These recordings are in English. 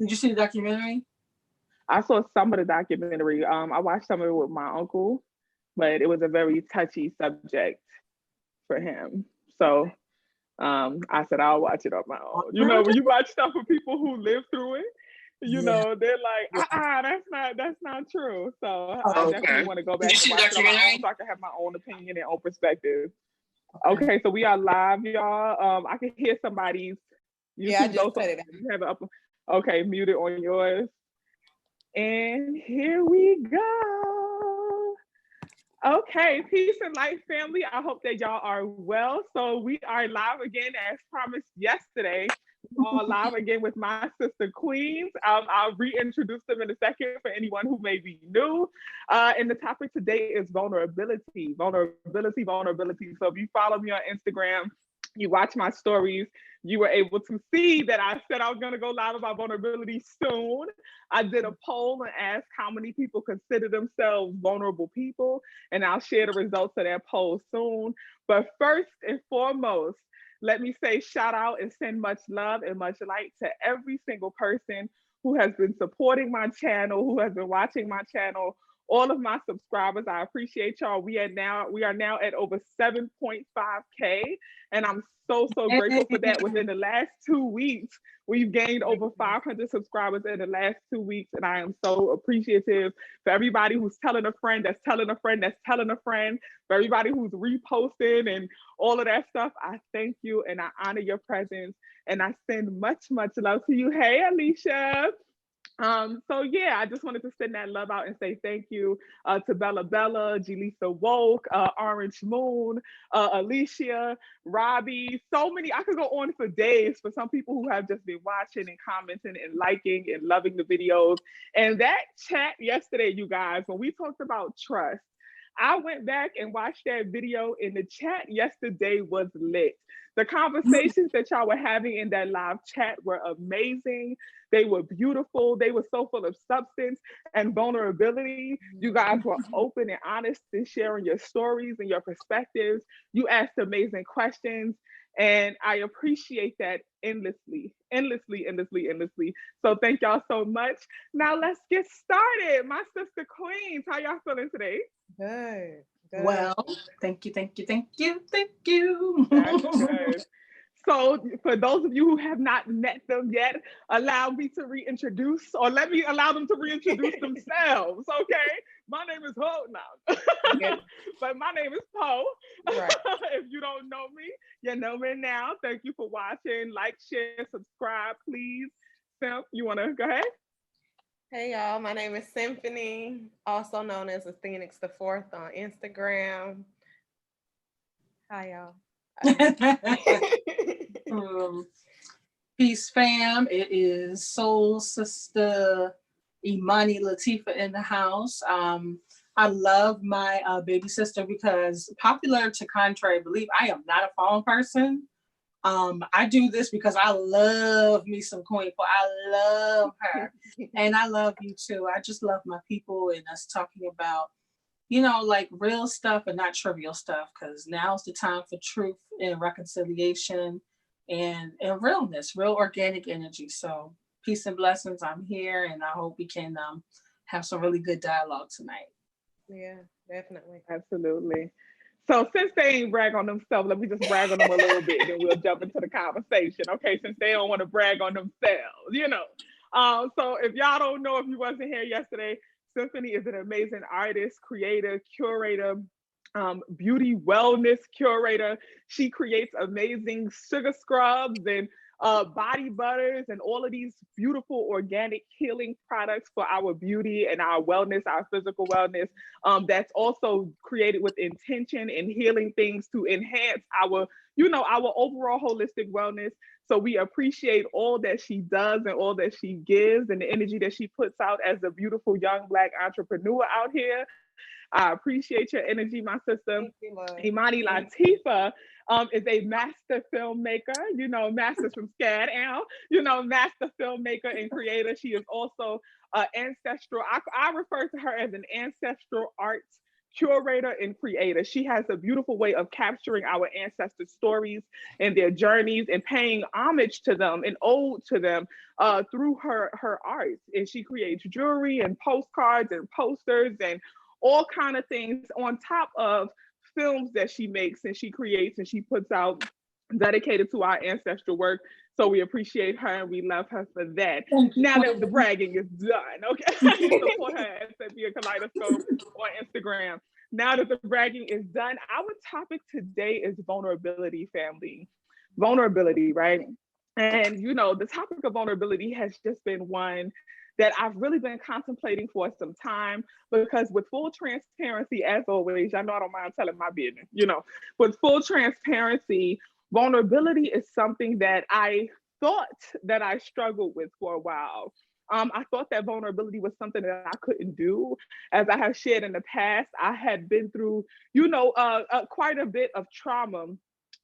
Did you see the documentary? I saw some of the documentary. I watched some of it with my uncle, but it was a very touchy subject for him. So I said I'll watch it on my own. You know, when you watch stuff with people who live through it, you know, they're like, that's not true. So I definitely want to go back and watch it on my own so I can have my own opinion and own perspective. Okay, so we are live, y'all. I can hear somebody's. I just put it. You have it up. Okay, muted on yours. And here we go. Okay, peace and light, family. I hope that y'all are well. So we are live again as promised yesterday. We're all live again with my sister Queens. I'll reintroduce them in a second for anyone who may be new. And the topic today is vulnerability. So if you follow me on Instagram, you watch my stories, you were able to see that I said I was going to go live about vulnerability soon. I did a poll and asked how many people consider themselves vulnerable people, and I'll share the results of that poll soon. But first and foremost, let me say shout out and send much love and much light to every single person who has been supporting my channel, who has been watching my channel, all of my subscribers. I appreciate y'all. We are now at over 7.5K, and I'm so grateful for that. Within the last 2 weeks, we've gained over 500 subscribers in the last 2 weeks, and I am so appreciative for everybody who's telling a friend, that's telling a friend, that's telling a friend, for everybody who's reposting and all of that stuff. I thank you and I honor your presence, and I send much love to you. Hey, Alicia. So yeah, I just wanted to send that love out and say thank you to Bella, Jelisa Woke, Orange Moon, Alicia, Robbie, so many. I could go on for days for some people who have just been watching and commenting and liking and loving the videos. And that chat yesterday, you guys, when we talked about trust, I went back and watched that video, and the chat yesterday was lit. The conversations that y'all were having in that live chat were amazing. They were beautiful. They were so full of substance and vulnerability. You guys were open and honest in sharing your stories and your perspectives. You asked amazing questions, and I appreciate that endlessly. So thank y'all so much. Now let's get started. My sister Queens, how y'all feeling today? Good. Well, thank you. That's good. So for those of you who have not met them yet, allow me to reintroduce, or let me allow them to reintroduce themselves, okay? My name is Ho now, but my name is Poe. Right. If you don't know me, you know me now. Thank you for watching. Like, share, subscribe, please. Sam, you want to go ahead? Hey y'all, my name is Symphony, also known as the Phoenix the Fourth on Instagram. Hi y'all. Peace fam, it is Soul Sister Imani Latifah in the house. I love my baby sister because, popular to contrary belief, I am not a phone person. I do this because I love me some Queen. I love her, and I love you too. I just love my people and us talking about, you know, like real stuff and not trivial stuff, because now's the time for truth and reconciliation and realness, real organic energy. So peace and blessings. I'm here, and I hope we can have some really good dialogue tonight. Yeah, definitely. Absolutely. So since they ain't brag on themselves, let me just brag on them a little bit, then we'll jump into the conversation. Okay, since they don't want to brag on themselves, you know. So if y'all don't know, if you wasn't here yesterday, Symphony is an amazing artist, creator, curator, beauty wellness curator. She creates amazing sugar scrubs and body butters and all of these beautiful organic healing products for our beauty and our wellness, our physical wellness. That's also created with intention and healing things to enhance our, you know, our overall holistic wellness. So we appreciate all that she does and all that she gives and the energy that she puts out as a beautiful young Black entrepreneur out here. I appreciate your energy, my sister. Imani Latifah is a master filmmaker, you know, masters from SCAD, you know, master filmmaker and creator. She is also ancestral. I refer to her as an ancestral arts curator and creator. She has a beautiful way of capturing our ancestors' stories and their journeys and paying homage to them and ode to them through her art. And she creates jewelry and postcards and posters and all kind of things on top of films that she makes and she creates and she puts out dedicated to our ancestral work. So we appreciate her and we love her for that. Now that the bragging is done, okay? Support her at Cynthia Kaleidoscope on Instagram. Now that the bragging is done, our topic today is vulnerability, family. Vulnerability, right? And you know, the topic of vulnerability has just been one that I've really been contemplating for some time, because with full transparency, as always, I know I don't mind telling my business, you know, with full transparency, vulnerability is something that I thought that I struggled with for a while. I thought that vulnerability was something that I couldn't do. As I have shared in the past, I had been through, you know, quite a bit of trauma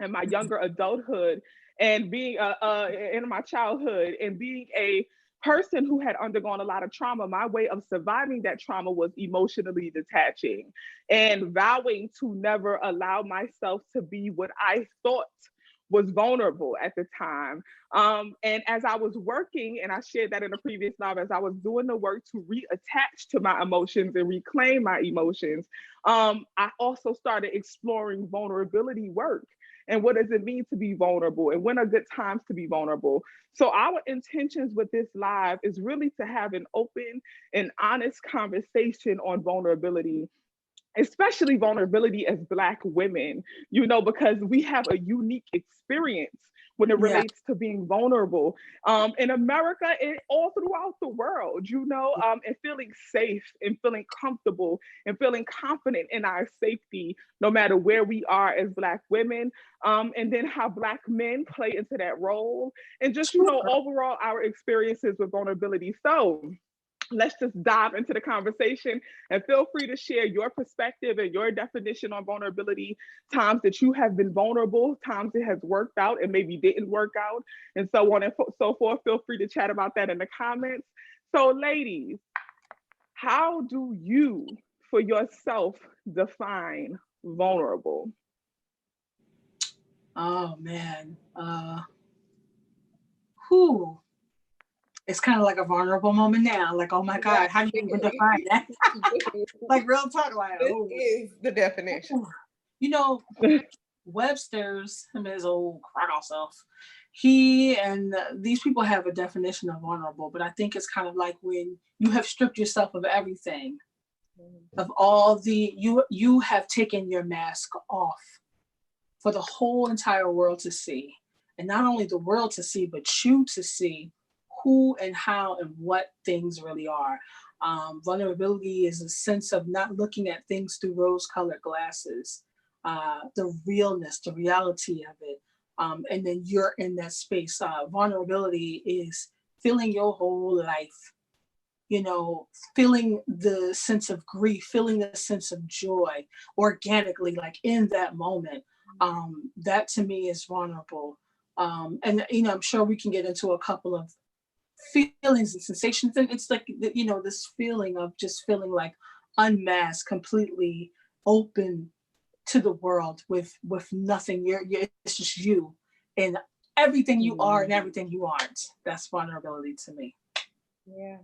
in my younger adulthood and being in my childhood, and being a person who had undergone a lot of trauma. My way of surviving that trauma was emotionally detaching and vowing to never allow myself to be what I thought was vulnerable at the time. And as I was working, and I shared that in a previous live, as I was doing the work to reattach to my emotions and reclaim my emotions, I also started exploring vulnerability work. And what does it mean to be vulnerable? And when are good times to be vulnerable? So our intentions with this live is really to have an open and honest conversation on vulnerability, especially vulnerability as Black women, you know, because we have a unique experience when it relates to being vulnerable in America and all throughout the world, you know, and feeling safe and feeling comfortable and feeling confident in our safety, no matter where we are as Black women, and then how Black men play into that role, and just, you know, overall our experiences with vulnerability. So let's just dive into the conversation, and feel free to share your perspective and your definition on vulnerability, times that you have been vulnerable, times it has worked out and maybe didn't work out, and so on and so forth. Feel free to chat about that in the comments. So ladies, how do you for yourself define vulnerable? Oh man. Who? It's kind of like a vulnerable moment now. Like, oh my God, how do you even define that? Like real talk, like, oh. This is the definition. You know, Webster's, him and his old crocodile self, he and these people have a definition of vulnerable, but I think it's kind of like when you have stripped yourself of everything, of all the, you have taken your mask off for the whole entire world to see. And not only the world to see, but you to see who and how and what things really are. Vulnerability is a sense of not looking at things through rose-colored glasses, the realness, the reality of it. And then you're in that space. Vulnerability is feeling your whole life, you know, feeling the sense of grief, feeling the sense of joy organically, like in that moment. That to me is vulnerable. And, you know, I'm sure we can get into a couple of feelings and sensations, and it's like, you know, this feeling of just feeling like unmasked, completely open to the world with nothing. You're it's just you and everything you are and everything you aren't. That's vulnerability to me. Yeah.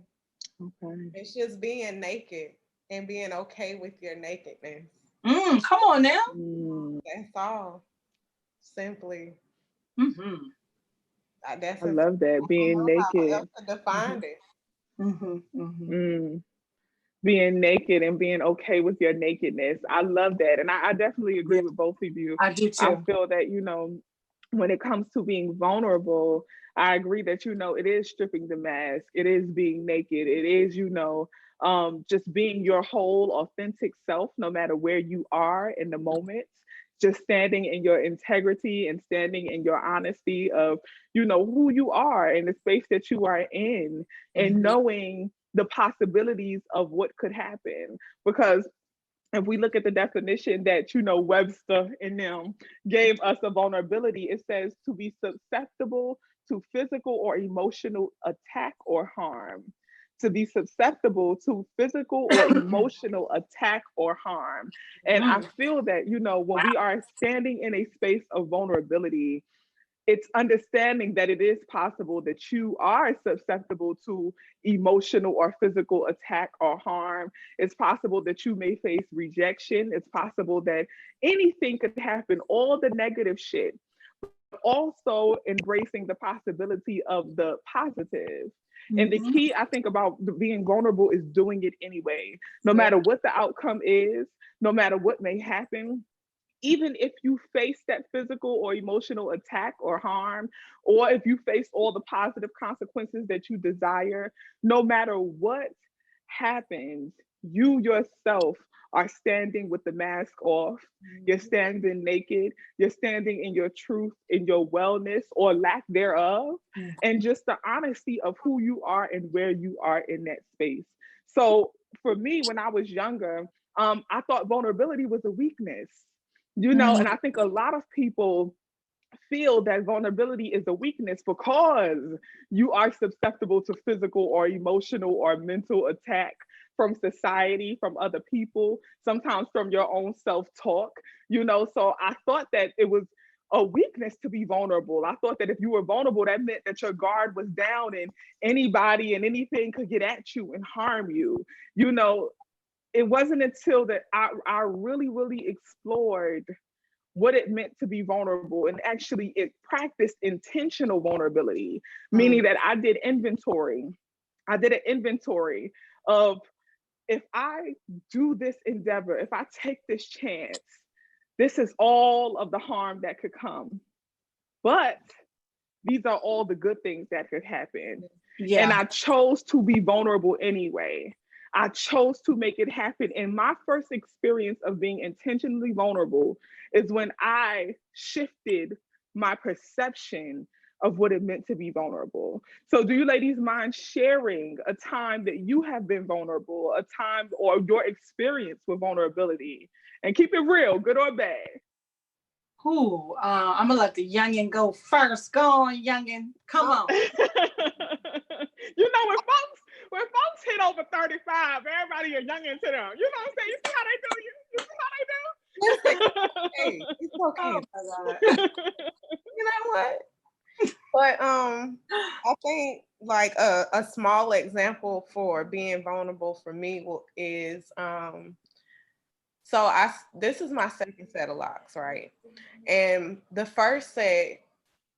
Okay. It's just being naked and being okay with your nakedness. Come on now. That's all. Simply. Mm-hmm. That's I love that, being naked. Defined it. Being naked and being okay with your nakedness. I love that. And I definitely agree with both of you. I do too. I feel that, you know, when it comes to being vulnerable, I agree that, you know, it is stripping the mask. It is being naked. It is, you know, just being your whole authentic self, no matter where you are in the moment. Just standing in your integrity and standing in your honesty of, you know, who you are and the space that you are in, and knowing the possibilities of what could happen. Because if we look at the definition that, you know, Webster and them gave us of vulnerability, it says to be susceptible to physical or emotional attack or harm. to be susceptible to physical or emotional attack or harm. And I feel that, you know, when we are standing in a space of vulnerability, it's understanding that it is possible that you are susceptible to emotional or physical attack or harm. It's possible that you may face rejection. It's possible that anything could happen, all the negative shit, also embracing the possibility of the positive. And the key, I think, about being vulnerable is doing it anyway, no matter what the outcome is, no matter what may happen. Even if you face that physical or emotional attack or harm, or if you face all the positive consequences that you desire, no matter what happens, you yourself are standing with the mask off. You're standing naked. You're standing in your truth, in your wellness or lack thereof, and just the honesty of who you are and where you are in that space. So for me, when I was younger, I thought vulnerability was a weakness. You know, and I think a lot of people feel that vulnerability is a weakness because you are susceptible to physical or emotional or mental attack from society, from other people, sometimes from your own self-talk, you know. So I thought that it was a weakness to be vulnerable. I thought that if you were vulnerable, that meant that your guard was down and anybody and anything could get at you and harm you, you know. It wasn't until that I really, really explored what it meant to be vulnerable and actually it practiced intentional vulnerability, meaning that I did inventory. I did an inventory of, if I do this endeavor, if I take this chance, this is all of the harm that could come. But these are all the good things that could happen. And I chose to be vulnerable anyway. I chose to make it happen. And my first experience of being intentionally vulnerable is when I shifted my perception of what it meant to be vulnerable. So do you ladies mind sharing a time that you have been vulnerable, a time or your experience with vulnerability? And keep it real, good or bad. Ooh, I'm gonna let the youngin go first. Go on, youngin. Come on. You know, when folks hit over 35, everybody a youngin to them. You know what I'm saying? You see how they do? You see how they do? Hey, it's okay. You know what? But I think like a small example for being vulnerable for me is this is my second set of locks, right? And the first set,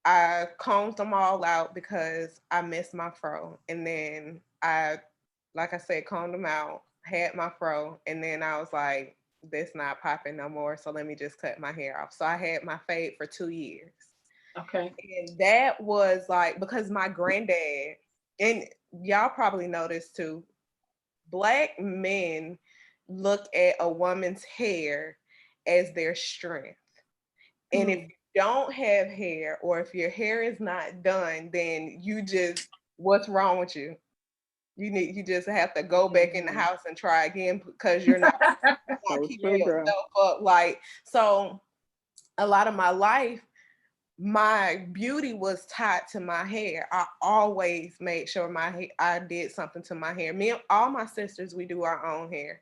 I combed them all out because I missed my fro. And then like I said, combed them out, had my fro, and then I was like, this not popping no more. So let me just cut my hair off. So I had my fade for 2 years. Okay. And that was like, because my granddad, and y'all probably noticed too, Black men look at a woman's hair as their strength. And if you don't have hair, or if your hair is not done, then what's wrong with you? You just have to go back in the house and try again because you're not keeping yourself up. Like, so a lot of my life, my beauty was tied to my hair. I always made sure I did something to my hair. Me and all my sisters, we do our own hair.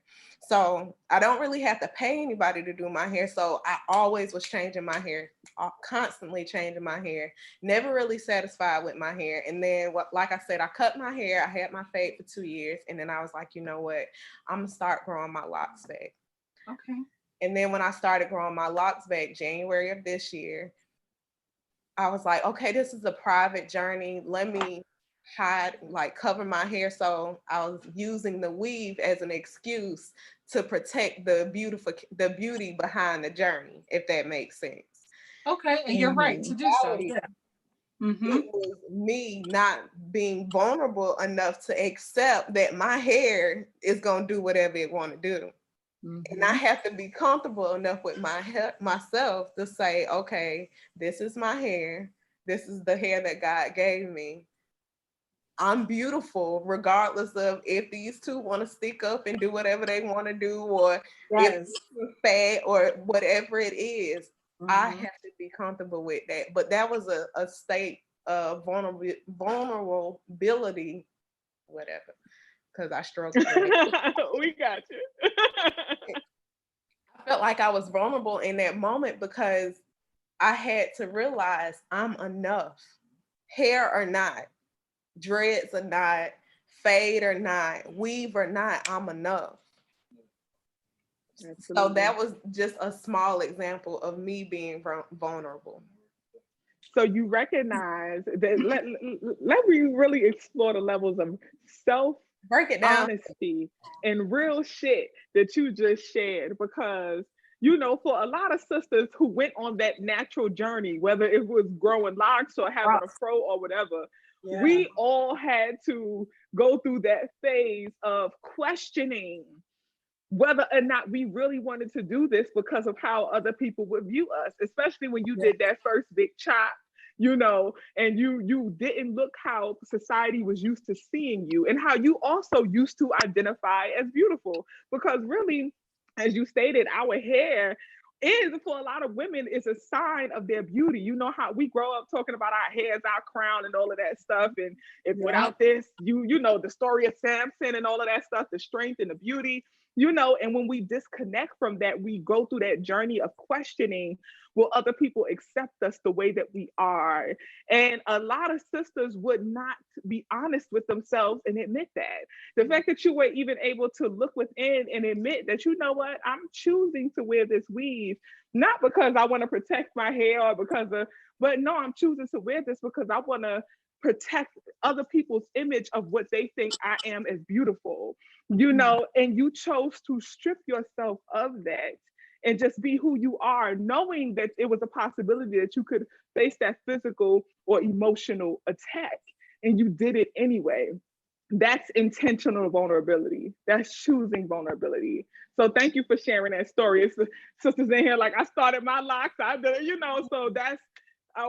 So I don't really have to pay anybody to do my hair. So I always was changing my hair, constantly changing my hair, never really satisfied with my hair. And then like I said, I cut my hair. I had my fade for 2 years. And then I was like, you know what? I'm gonna start growing my locks back. Okay. And then when I started growing my locks back, January of this year, I was like, okay, this is a private journey. Let me cover my hair. So I was using the weave as an excuse to protect the beauty behind the journey, if that makes sense. Okay, and you're right to do so. Yeah. It was me not being vulnerable enough to accept that my hair is gonna do whatever it want to do. And I have to be comfortable enough with myself to say, okay, this is my hair. This is the hair that God gave me. I'm beautiful, regardless of if these two want to stick up and do whatever they want to do, or if it's fat or whatever it is. I have to be comfortable with that. But that was a state of vulnerability whatever, because I struggled with it. We got you. I felt like I was vulnerable in that moment because I had to realize I'm enough. Hair or not, dreads or not, fade or not, weave or not, I'm enough. Absolutely. So that was just a small example of me being vulnerable. So you recognize that let me really explore the levels of self Break it down. honesty and real shit that you just shared, because you know, for a lot of sisters who went on that natural journey, whether it was growing locks or having a fro or whatever, we all had to go through that phase of questioning whether or not we really wanted to do this because of how other people would view us, especially when you did that first big chop, you know, and you didn't look how society was used to seeing you, and how you also used to identify as beautiful. Because really, as you stated, our hair is, for a lot of women, is a sign of their beauty. You know how we grow up talking about our hair as our crown and all of that stuff, and if without this, you know, the story of Samson and all of that stuff, the strength and the beauty, you know. And when we disconnect from that, we go through that journey of questioning, will other people accept us the way that we are? And a lot of sisters would not be honest with themselves and admit that. The fact that you were even able to look within and admit that, you know what, I'm choosing to wear this weave, not because I want to protect my hair or because of, but no, I'm choosing to wear this because I want to protect other people's image of what they think I am as beautiful, you know. And you chose to strip yourself of that and just be who you are, knowing that it was a possibility that you could face that physical or emotional attack, and you did it anyway. That's intentional vulnerability. That's choosing vulnerability. So thank you for sharing that story. It's the sisters in here like, I started my locks, I did it, you know. So that's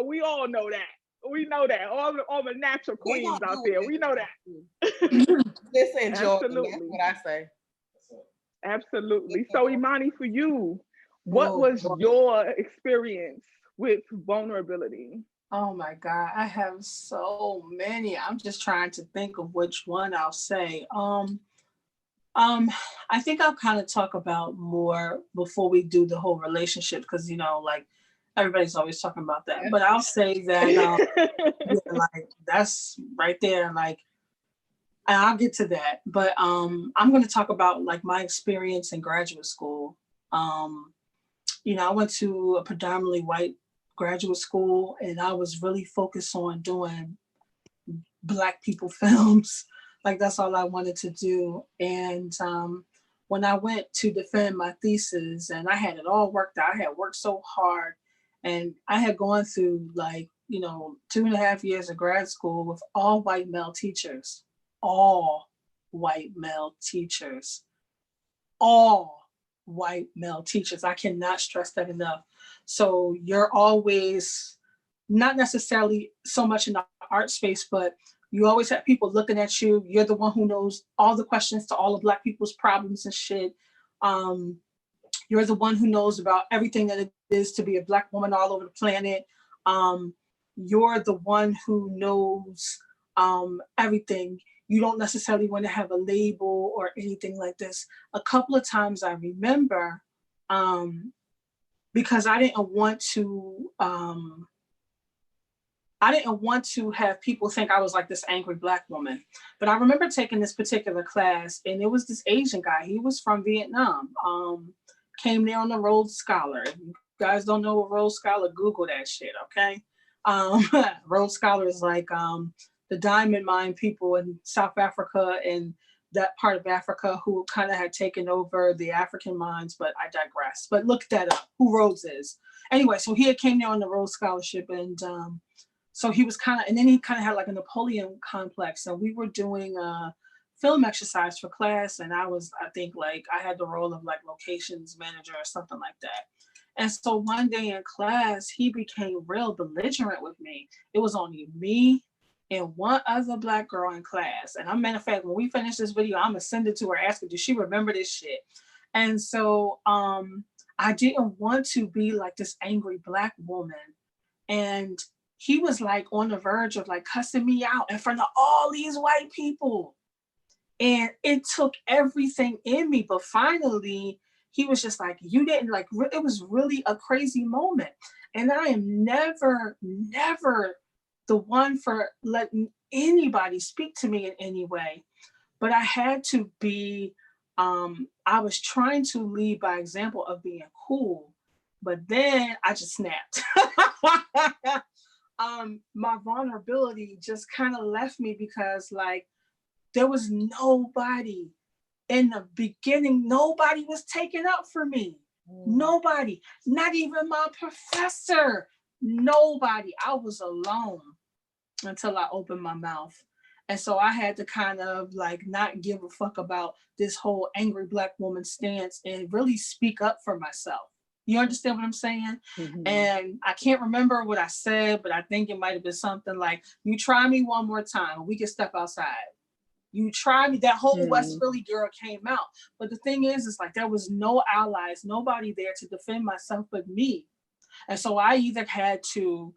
we all know that. We know that. All the natural queens out there, we know that. Listen, Jordan, Absolutely. that's what I say. Absolutely. So Imani, for you, what was your experience with vulnerability? Oh my God, I have so many. I'm just trying to think of which one I'll say. I think I'll kind of talk about more before we do the whole relationship, because you know, like everybody's always talking about that. But I'll say that like that's right there, like, and I'll get to that. But I'm going to talk about like my experience in graduate school. You know, I went to a predominantly white graduate school, and I was really focused on doing Black people films. Like that's all I wanted to do. And when I went to defend my thesis, and I had it all worked out, I had worked so hard, and I had gone through like, you know, 2.5 years of grad school with all white male teachers, all white male teachers, all white male teachers. I cannot stress that enough. So you're always not necessarily so much in the art space, but you always have people looking at you. You're the one who knows all the questions to all of Black people's problems and shit. You're the one who knows about everything that it is to be a Black woman all over the planet. You're the one who knows everything. You don't necessarily want to have a label or anything like this. A couple of times I remember, because I didn't want to have people think I was like this angry Black woman. But I remember taking this particular class, and it was this Asian guy. He was from Vietnam. Came there on the Rhodes Scholar. If you guys don't know a Rhodes Scholar, Google that shit, okay? Rhodes Scholar is like the diamond mine people in South Africa and that part of Africa who kind of had taken over the African mines, but I digress. But look that up, who Rhodes is. Anyway, so he had came there on the Rhodes Scholarship, and so he was kind of, and then he kind of had like a Napoleon complex, and we were doing a film exercise for class, and I think like I had the role of like locations manager or something like that. And so one day in class, he became real belligerent with me. It was only me and one other Black girl in class. And matter of fact, when we finish this video, I'm gonna send it to her, ask her, does she remember this shit? And so I didn't want to be like this angry Black woman. And he was like on the verge of like cussing me out in front of all these white people. And it took everything in me, but finally he was just like, you didn't like, it was really a crazy moment. And I am never, never the one for letting anybody speak to me in any way. But I had to be, I was trying to lead by example of being cool, but then I just snapped. My vulnerability just kind of left me because like there was nobody in the beginning, nobody was taking up for me. Nobody, not even my professor, nobody. I was alone until I opened my mouth. And so I had to kind of like not give a fuck about this whole angry Black woman stance and really speak up for myself. You understand what I'm saying? Mm-hmm. And I can't remember what I said, but I think it might have been something like, you try me one more time, we can step outside. You try me, that whole West Philly girl came out. But the thing is like there was no allies, nobody there to defend myself but me. And so I either had to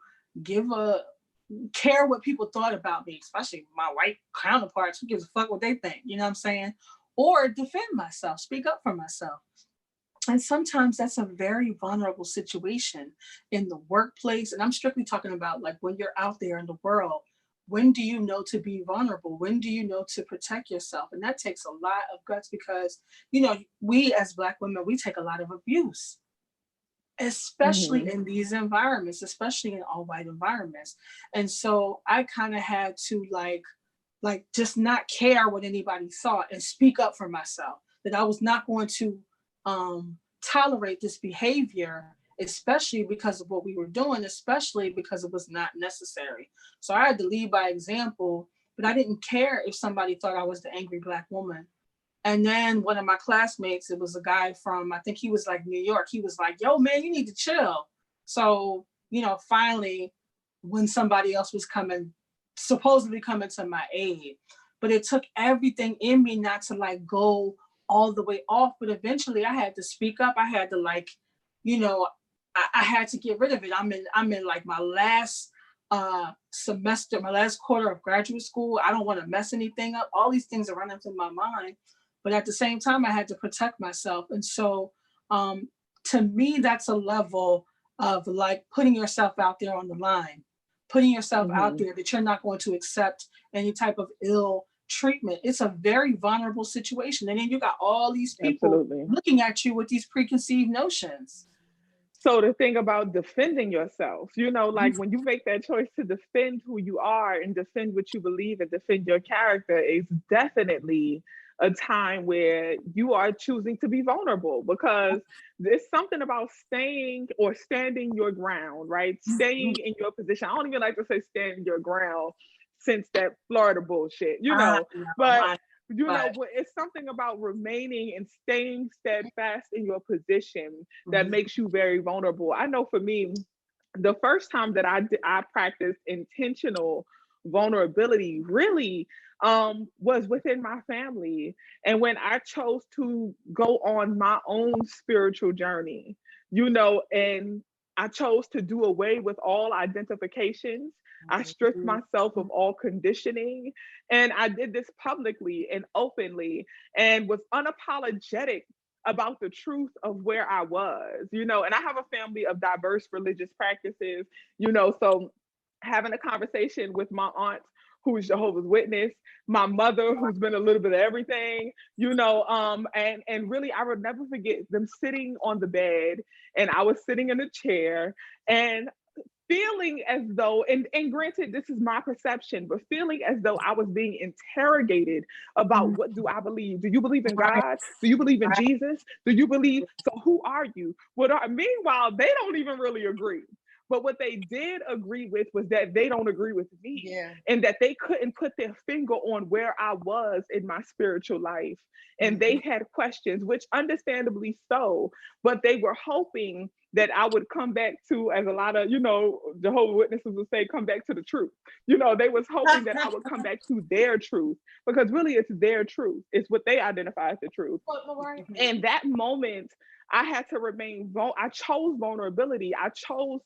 care what people thought about me, especially my white counterparts, who gives a fuck what they think, you know what I'm saying? Or defend myself, speak up for myself. And sometimes that's a very vulnerable situation in the workplace. And I'm strictly talking about like when you're out there in the world. When do you know to be vulnerable? When do you know to protect yourself? And that takes a lot of guts because, you know, we as Black women, we take a lot of abuse, especially in these environments, especially in all white environments. And so I kind of had to like just not care what anybody thought and speak up for myself, that I was not going to tolerate this behavior, especially because of what we were doing, especially because it was not necessary. So I had to lead by example, but I didn't care if somebody thought I was the angry Black woman. And then one of my classmates, it was a guy from, I think he was like New York. He was like, yo, man, you need to chill. So, you know, finally, when somebody else was supposedly coming to my aid, but it took everything in me not to like go all the way off. But eventually I had to speak up. I had to like, you know, I had to get rid of it. I'm in like my last semester, my last quarter of graduate school. I don't want to mess anything up. All these things are running through my mind. But at the same time, I had to protect myself. And so to me, that's a level of like putting yourself out there on the line, putting yourself out there that you're not going to accept any type of ill treatment. It's a very vulnerable situation. And then you got all these people looking at you with these preconceived notions. So the thing about defending yourself, you know, like when you make that choice to defend who you are and defend what you believe and defend your character, is definitely a time where you are choosing to be vulnerable, because there's something about staying or standing your ground, right? Staying in your position. I don't even like to say stand your ground since that Florida bullshit, you know, but you know, it's something about remaining and staying steadfast in your position that makes you very vulnerable. I know for me, the first time that I practiced intentional vulnerability really was within my family. And when I chose to go on my own spiritual journey, you know, and I chose to do away with all identifications. I stripped myself of all conditioning, and I did this publicly and openly and was unapologetic about the truth of where I was, you know. And I have a family of diverse religious practices, you know, so having a conversation with my aunt who's Jehovah's Witness, my mother who's been a little bit of everything, you know, and really I would never forget them sitting on the bed and I was sitting in a chair and feeling as though, and granted, this is my perception, but feeling as though I was being interrogated about what do I believe? Do you believe in God? Do you believe in Jesus? Do you believe? So who are you? Meanwhile, they don't even really agree. But what they did agree with was that they don't agree with me, and that they couldn't put their finger on where I was in my spiritual life. And they had questions, which understandably so, but they were hoping that I would come back to, as a lot of, you know, Jehovah's Witnesses would say, come back to the truth. You know, they was hoping that I would come back to their truth, because really it's their truth. It's what they identify as the truth. And that moment, I had to remain, I chose vulnerability. I chose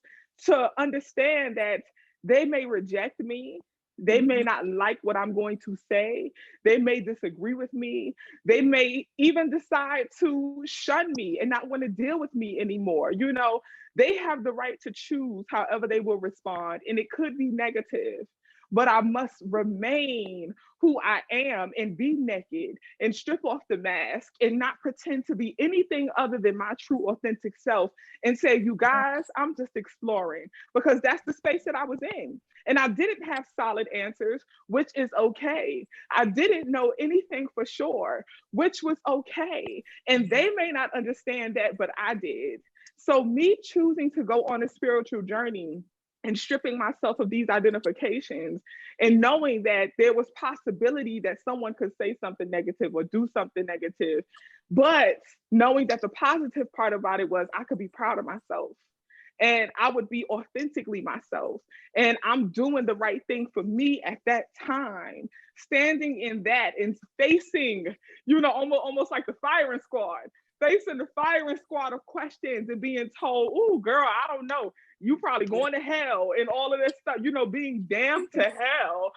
to understand that they may reject me, They may not like what I'm going to say. They may disagree with me. They may even decide to shun me and not want to deal with me anymore. You know, they have the right to choose however they will respond, and it could be negative. But I must remain who I am and be naked and strip off the mask and not pretend to be anything other than my true, authentic self and say, you guys, I'm just exploring, because that's the space that I was in. And I didn't have solid answers, which is okay. I didn't know anything for sure, which was okay. And they may not understand that, but I did. So me choosing to go on a spiritual journey and stripping myself of these identifications and knowing that there was possibility that someone could say something negative or do something negative, but knowing that the positive part about it was I could be proud of myself and I would be authentically myself. And I'm doing the right thing for me at that time, standing in that and facing, you know, almost like the firing squad, facing the firing squad of questions and being told, oh, girl, I don't know, you probably going to hell and all of this stuff, you know, being damned to hell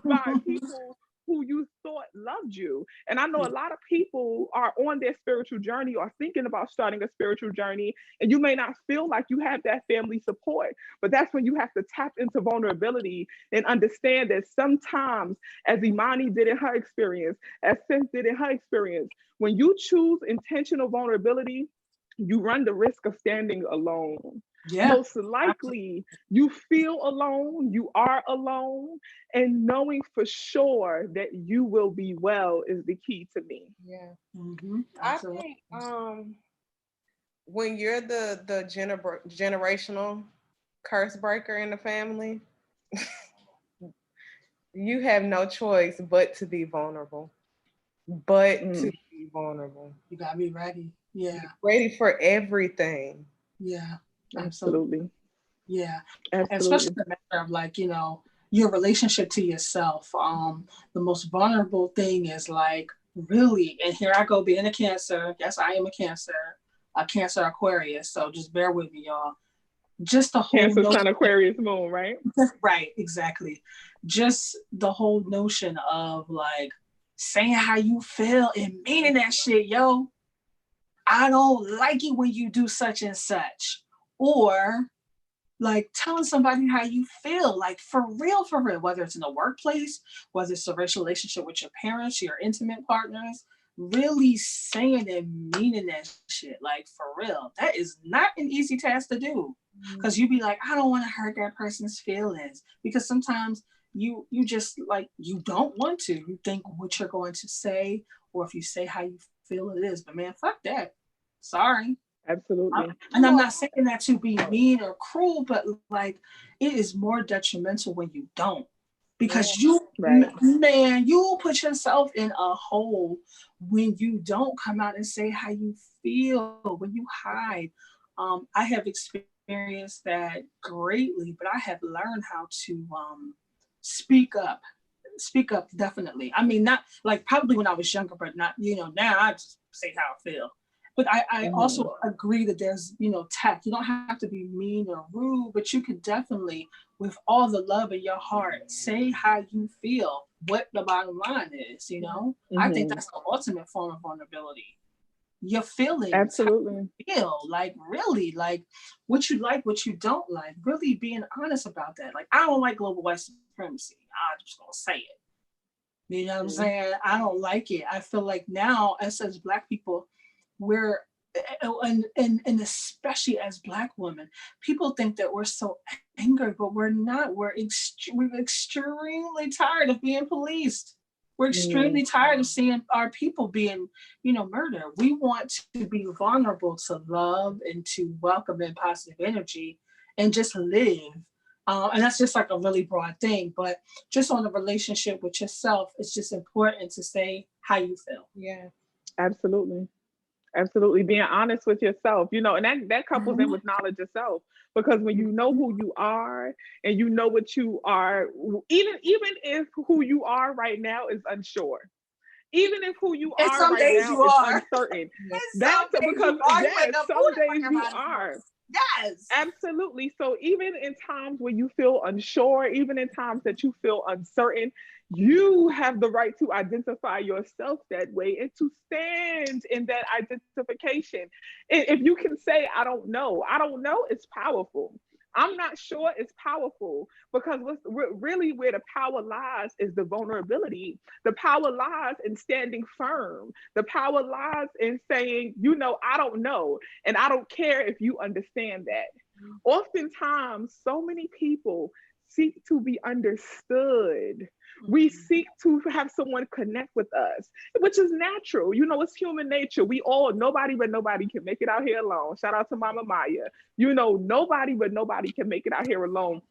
by people who you thought loved you. And I know a lot of people are on their spiritual journey or thinking about starting a spiritual journey, and you may not feel like you have that family support, but that's when you have to tap into vulnerability and understand that sometimes, as Imani did in her experience, as Sis did in her experience, when you choose intentional vulnerability, you run the risk of standing alone. Yeah. Most likely you feel alone, you are alone, and knowing for sure that you will be well is the key to me. Yeah. I think when you're the generational curse breaker in the family, you have no choice but to be vulnerable. To be vulnerable. You gotta be ready. Yeah. Ready for everything. Yeah. Absolutely. Yeah. Absolutely. Especially the matter of, like, you know, your relationship to yourself. The most vulnerable thing is, like, really, and here I go being a Cancer. Yes, I am a Cancer Aquarius. So just bear with me, y'all. Just the whole Cancer Sun Aquarius moon, right? Right, exactly. Just the whole notion of, like, saying how you feel and meaning that shit, yo. I don't like it when you do such and such. Or, like, telling somebody how you feel, like, for real, whether it's in the workplace, whether it's a racial relationship with your parents, your intimate partners, really saying and meaning that shit, like, for real. That is not an easy task to do, because you be like, I don't want to hurt that person's feelings, because sometimes you just, like, you don't want to. You think what you're going to say, or if you say how you feel, it is. But man, fuck that. Sorry. Absolutely. And I'm not saying that to be mean or cruel, but, like, it is more detrimental when you don't, because man, you put yourself in a hole when you don't come out and say how you feel, when you hide. I have experienced that greatly, but I have learned how to speak up, definitely. I mean, not like probably when I was younger, but not, you know, now I just say how I feel. But I also agree that there's, you know, tact. You don't have to be mean or rude, but you can definitely, with all the love in your heart, say how you feel, what the bottom line is, you know? I think that's the ultimate form of vulnerability. Your feelings. Absolutely. You feel, like, really, like, what you like, what you don't like, really being honest about that. Like, I don't like global white supremacy. I'm just gonna say it. You know what I'm saying? I don't like it. I feel like now, as Black people, we're, and especially as Black women, people think that we're so angry, but we're not. We're extremely tired of being policed. We're extremely tired of seeing our people being, you know, murdered. We want to be vulnerable to love and to welcome in positive energy and just live. And that's just like a really broad thing, but just on the relationship with yourself, it's just important to say how you feel. Yeah, absolutely. Absolutely. Being honest with yourself, you know, and that couples in with knowledge of self, because when you know who you are and you know what you are, even if who you are right now is unsure, even if who you are right now is uncertain, that's because some days you are. Yes. Absolutely. So even in times when you feel unsure, even in times that you feel uncertain, you have the right to identify yourself that way and to stand in that identification. If you can say, I don't know, it's powerful. I'm not sure, it's powerful, because really where the power lies is the vulnerability. The power lies in standing firm. The power lies in saying, I don't know, and I don't care if you understand that. Oftentimes, so many people seek to be understood. We seek to have someone connect with us, which is natural. It's human nature. Nobody but nobody can make it out here alone. Shout out to Mama Maya. Nobody but nobody can make it out here alone.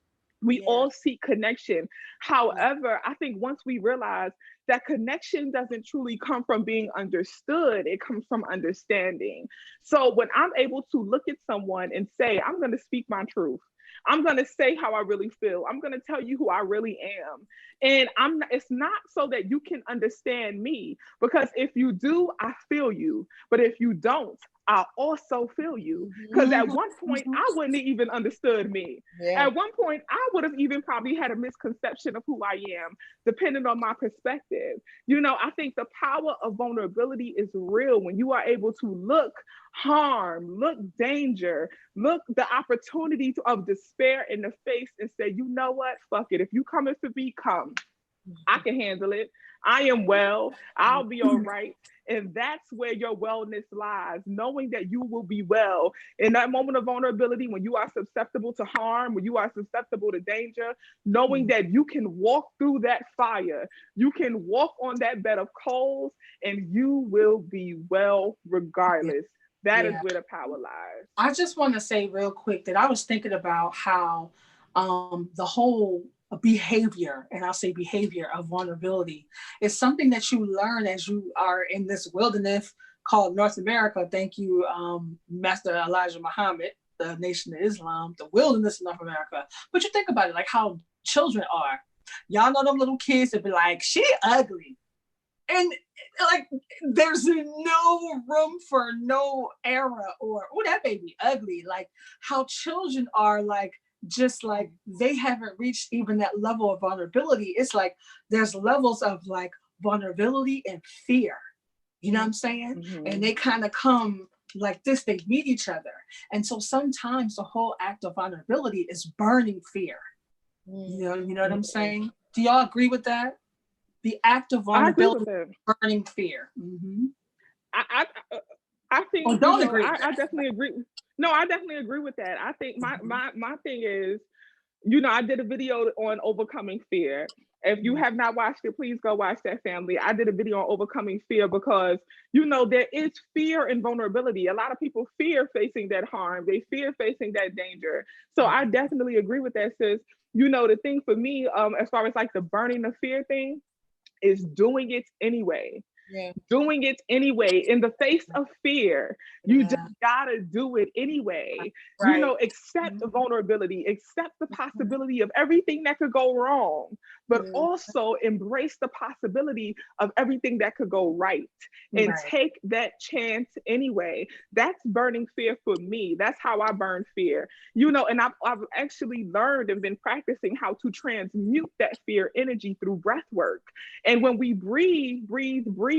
We all seek connection. However, I think once we realize that connection doesn't truly come from being understood, it comes from understanding. So when I'm able to look at someone and say, I'm going to speak my truth, I'm going to say how I really feel, I'm going to tell you who I really am. And it's not so that you can understand me, because if you do, I feel you. But if you don't, I also feel you. Because at one point, I wouldn't have even understood me. Yeah. At one point, I would have even probably had a misconception of who I am, depending on my perspective. I think the power of vulnerability is real when you are able to look harm, look danger, look the opportunity of despair in the face and say, you know what, fuck it. If you coming for me, come. I can handle it. I am well. I'll be all right. And that's where your wellness lies, knowing that you will be well. In that moment of vulnerability, when you are susceptible to harm, when you are susceptible to danger, knowing that you can walk through that fire, you can walk on that bed of coals, and you will be well regardless. That is where the power lies. I just want to say real quick that I was thinking about how the whole behavior, and I'll say behavior of vulnerability, is something that you learn as you are in this wilderness called North America. Thank you, Master Elijah Muhammad, the Nation of Islam, the wilderness of North America. But you think about it, like how children are. Y'all know them little kids that be like, she ugly. And like, there's no room for no error or, oh, that baby ugly. Like how children are like, just like they haven't reached even that level of vulnerability. It's like there's levels of like vulnerability and fear. You know what I'm saying? Mm-hmm. And they kind of come like this, they meet each other. And so sometimes the whole act of vulnerability is burning fear. Mm-hmm. You know what I'm saying? Do y'all agree with that? The act of vulnerability, burning fear. Mm-hmm. I think I definitely agree. No, I definitely agree with that. I think my thing is, I did a video on overcoming fear. If you have not watched it, please go watch that, family. I did a video on overcoming fear because, there is fear and vulnerability. A lot of people fear facing that harm. They fear facing that danger. So I definitely agree with that, sis. The thing for me, as far as like the burning of fear thing, is doing it anyway. Yeah. Doing it anyway in the face of fear. You just gotta do it anyway. Right. Accept the vulnerability, accept the possibility of everything that could go wrong, but also embrace the possibility of everything that could go right, and take that chance anyway. That's burning fear for me. That's how I burn fear. And I've actually learned and been practicing how to transmute that fear energy through breath work. And when we breathe,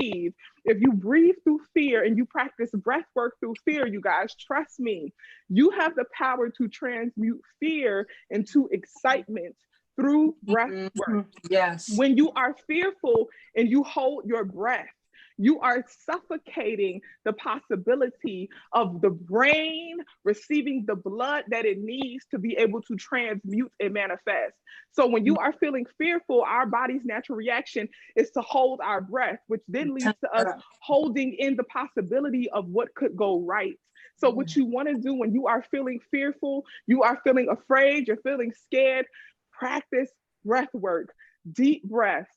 if you breathe through fear and you practice breath work through fear, you guys, trust me, you have the power to transmute fear into excitement through breath work. Yes. When you are fearful and you hold your breath, you are suffocating the possibility of the brain receiving the blood that it needs to be able to transmute and manifest. So when you are feeling fearful, our body's natural reaction is to hold our breath, which then leads to us holding in the possibility of what could go right. So what you want to do when you are feeling fearful, you are feeling afraid, you're feeling scared, practice breath work, deep breaths.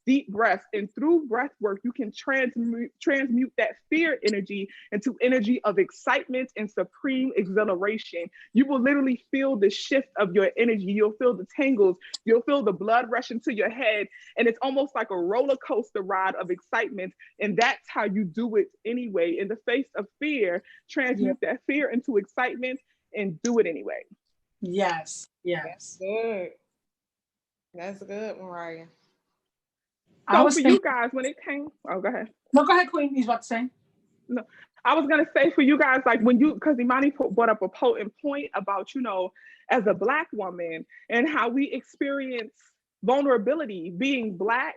deep breaths. And through breath work, you can transmute that fear energy into energy of excitement and supreme exhilaration. You will literally feel the shift of your energy. You'll feel the tingles. You'll feel the blood rush into your head. And it's almost like a roller coaster ride of excitement. And that's how you do it anyway. In the face of fear, transmute that fear into excitement and do it anyway. Yes. That's good. That's good, Mariah. So for you guys, when it came, oh, go ahead. No, go ahead, Queen. He's about to say. No, I was gonna say for you guys, like when you, because Imani brought up a potent point about, you know, as a Black woman and how we experience vulnerability being Black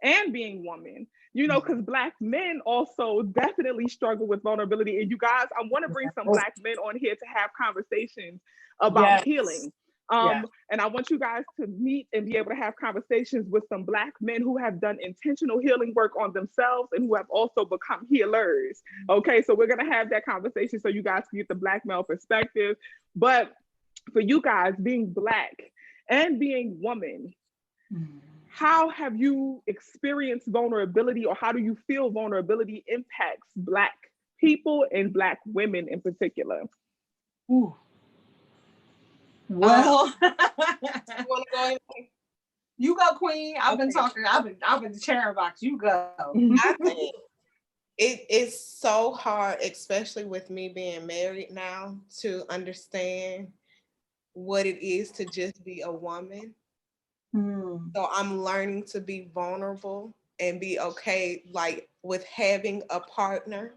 and being woman, you know, because Black men also definitely struggle with vulnerability. And you guys, I want to bring some Black men on here to have conversations about healing. And I want you guys to meet and be able to have conversations with some Black men who have done intentional healing work on themselves and who have also become healers. Okay, so we're going to have that conversation so you guys can get the Black male perspective. But for you guys, being Black and being woman, how have you experienced vulnerability, or how do you feel vulnerability impacts Black people and Black women in particular? Ooh. Well, you go, Queen. I've been talking. I've been the chair box. You go. I think it is so hard, especially with me being married now, to understand what it is to just be a woman. So I'm learning to be vulnerable and be okay, like with having a partner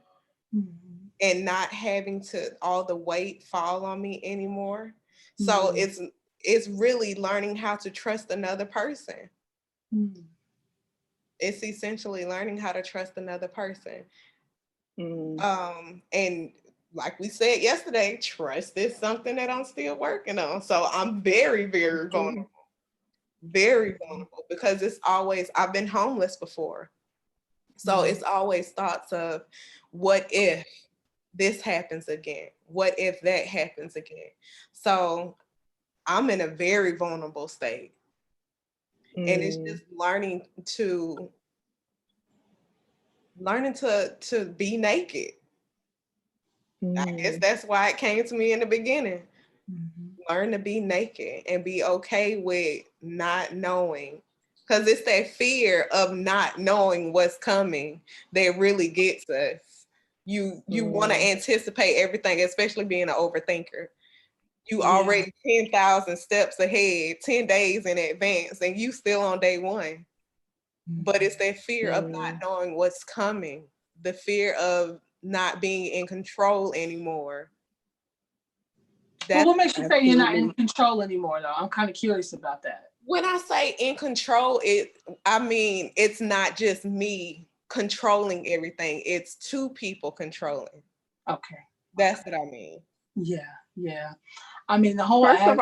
and not having to all the weight fall on me anymore. So it's really learning how to trust another person. It's essentially learning how to trust another person. And like we said yesterday, trust is something that I'm still working on. So I'm very, very vulnerable. Very vulnerable, because it's always, I've been homeless before. So it's always thoughts of, what if this happens again? What if that happens again? So I'm in a very vulnerable state. And it's just learning to be naked. I guess that's why it came to me in the beginning. Learn to be naked and be okay with not knowing, because it's that fear of not knowing what's coming that really gets us. You want to anticipate everything, especially being an overthinker. You already 10,000 steps ahead, 10 days in advance, and you still on day one. But it's that fear of not knowing what's coming, the fear of not being in control anymore. Well, what makes you say you're not in control anymore, though? I'm kind of curious about that. When I say in control, I mean, it's not just me controlling everything. It's two people controlling. Okay. That's what I mean. Yeah. I mean, the whole... First off,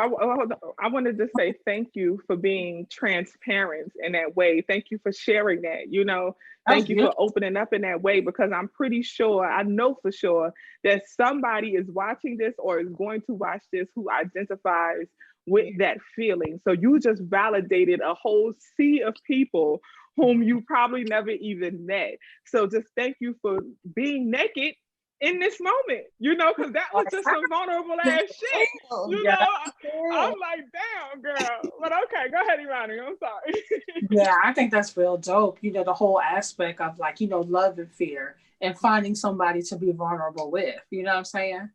I wanted to say thank you for being transparent in that way. Thank you for sharing that, you know. Thank you for opening up in that way, because I'm pretty sure, I know for sure, that somebody is watching this or is going to watch this who identifies with that feeling. So you just validated a whole sea of people whom you probably never even met. So just thank you for being naked in this moment, you know, because that was just some vulnerable ass shit. You know, I'm like, damn, girl. But okay, go ahead, Imani. I'm sorry. Yeah, I think that's real dope. You know, the whole aspect of, like, you know, love and fear and finding somebody to be vulnerable with. You know what I'm saying?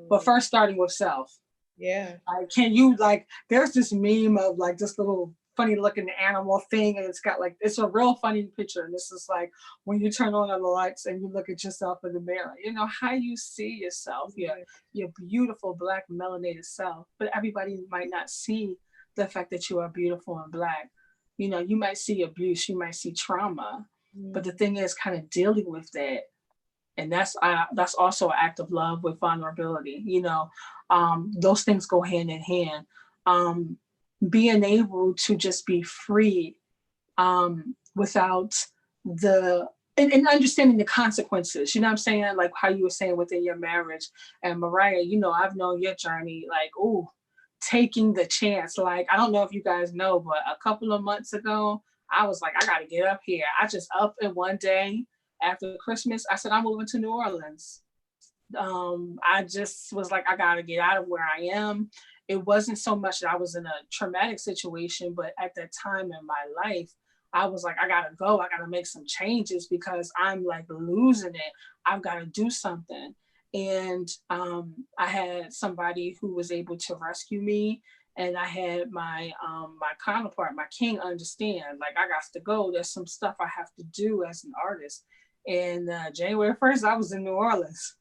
But first, starting with self. Yeah. Like, can you, like, there's this meme of like this little funny looking animal thing, and it's got like, it's a real funny picture, and this is like when you turn on the lights and you look at yourself in the mirror, you know, how you see yourself, your beautiful Black melanated self. But everybody might not see the fact that you are beautiful and Black. You know, you might see abuse, you might see trauma, but the thing is kind of dealing with that. And that's also an act of love with vulnerability. You know, those things go hand in hand. Being able to just be free without and understanding the consequences, you know what I'm saying? Like how you were saying within your marriage. And Mariah, you know, I've known your journey, like, taking the chance. Like, I don't know if you guys know, but a couple of months ago, I was like, I gotta get up here. I just up and one day after Christmas, I said, I'm moving to New Orleans. I just was like, I gotta get out of where I am. It wasn't so much that I was in a traumatic situation, but at that time in my life, I was like, I gotta go. I gotta make some changes because I'm like losing it. I've got to do something. And I had somebody who was able to rescue me, and I had my my counterpart, my king, understand like I got to go. There's some stuff I have to do as an artist. And January 1st, I was in New Orleans.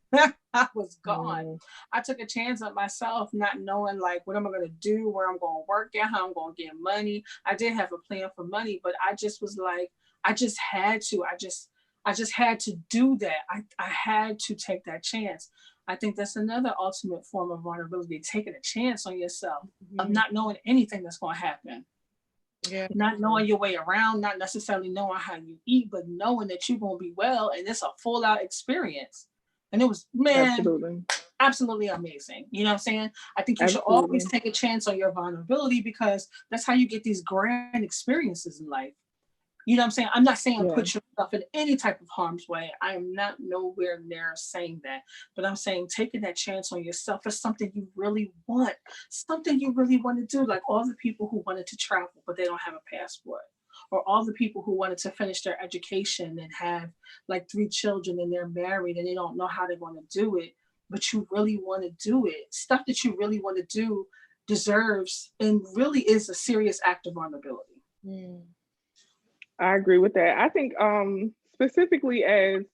I was gone. I took a chance on myself, not knowing like what am I going to do, where I'm going to work at, how I'm going to get money. I did have a plan for money, but I just was like, I just had to. I just had to do that. I had to take that chance. I think that's another ultimate form of vulnerability, taking a chance on yourself, of not knowing anything that's going to happen. Yeah. Not knowing your way around, not necessarily knowing how you eat, but knowing that you're going to be well. And it's a full out experience. And it was, man, absolutely amazing. You know what I'm saying? I think you should always take a chance on your vulnerability, because that's how you get these grand experiences in life. You know what I'm saying? I'm not saying put yourself in any type of harm's way. I am not nowhere near saying that. But I'm saying taking that chance on yourself is something you really want. Something you really want to do. Like all the people who wanted to travel, but they don't have a passport. Or all the people who wanted to finish their education and have like 3 children and they're married and they don't know how they want to do it. But you really want to do it. Stuff that you really want to do deserves and really is a serious act of vulnerability. I agree with that. I think specifically as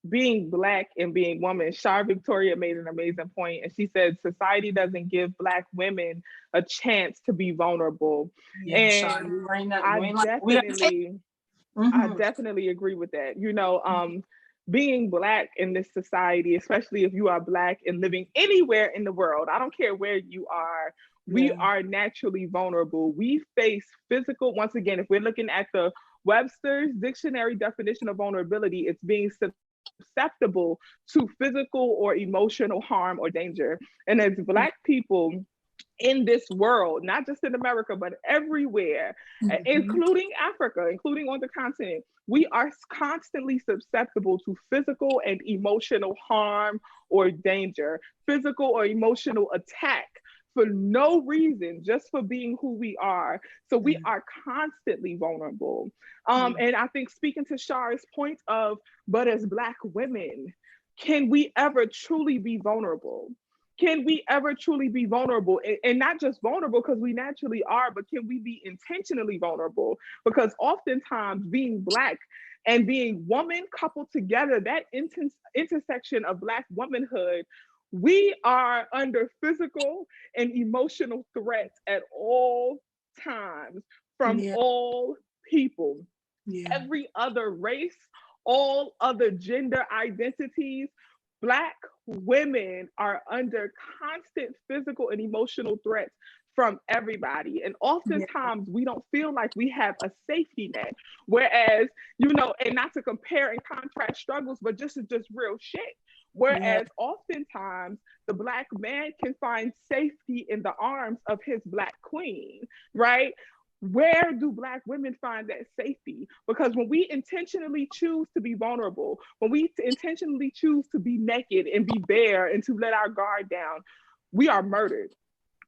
being Black and being woman, Shar Victoria made an amazing point, and she said society doesn't give Black women a chance to be vulnerable. Yeah, and Shar, I definitely agree with that. You know, being Black in this society, especially if you are Black and living anywhere in the world, I don't care where you are, we are naturally vulnerable. We face physical, once again, if we're looking at the Webster's dictionary definition of vulnerability, it's being susceptible to physical or emotional harm or danger. And as Black people in this world, not just in America, but everywhere, including Africa, including on the continent, we are constantly susceptible to physical and emotional harm or danger, physical or emotional attack for no reason, just for being who we are. So we are constantly vulnerable. And I think speaking to Shar's point of, but as Black women, can we ever truly be vulnerable? Can we ever truly be vulnerable? And not just vulnerable because we naturally are, but can we be intentionally vulnerable? Because oftentimes being Black and being woman coupled together, that intersection of Black womanhood, we are under physical and emotional threats at all times from all people. Every other race, all other gender identities, Black women are under constant physical and emotional threats from everybody. And oftentimes we don't feel like we have a safety net. Whereas, you know, and not to compare and contrast struggles, but just real shit. Whereas oftentimes the Black man can find safety in the arms of his Black queen, right? Where do Black women find that safety? Because when we intentionally choose to be vulnerable, when we intentionally choose to be naked and be bare and to let our guard down, we are murdered.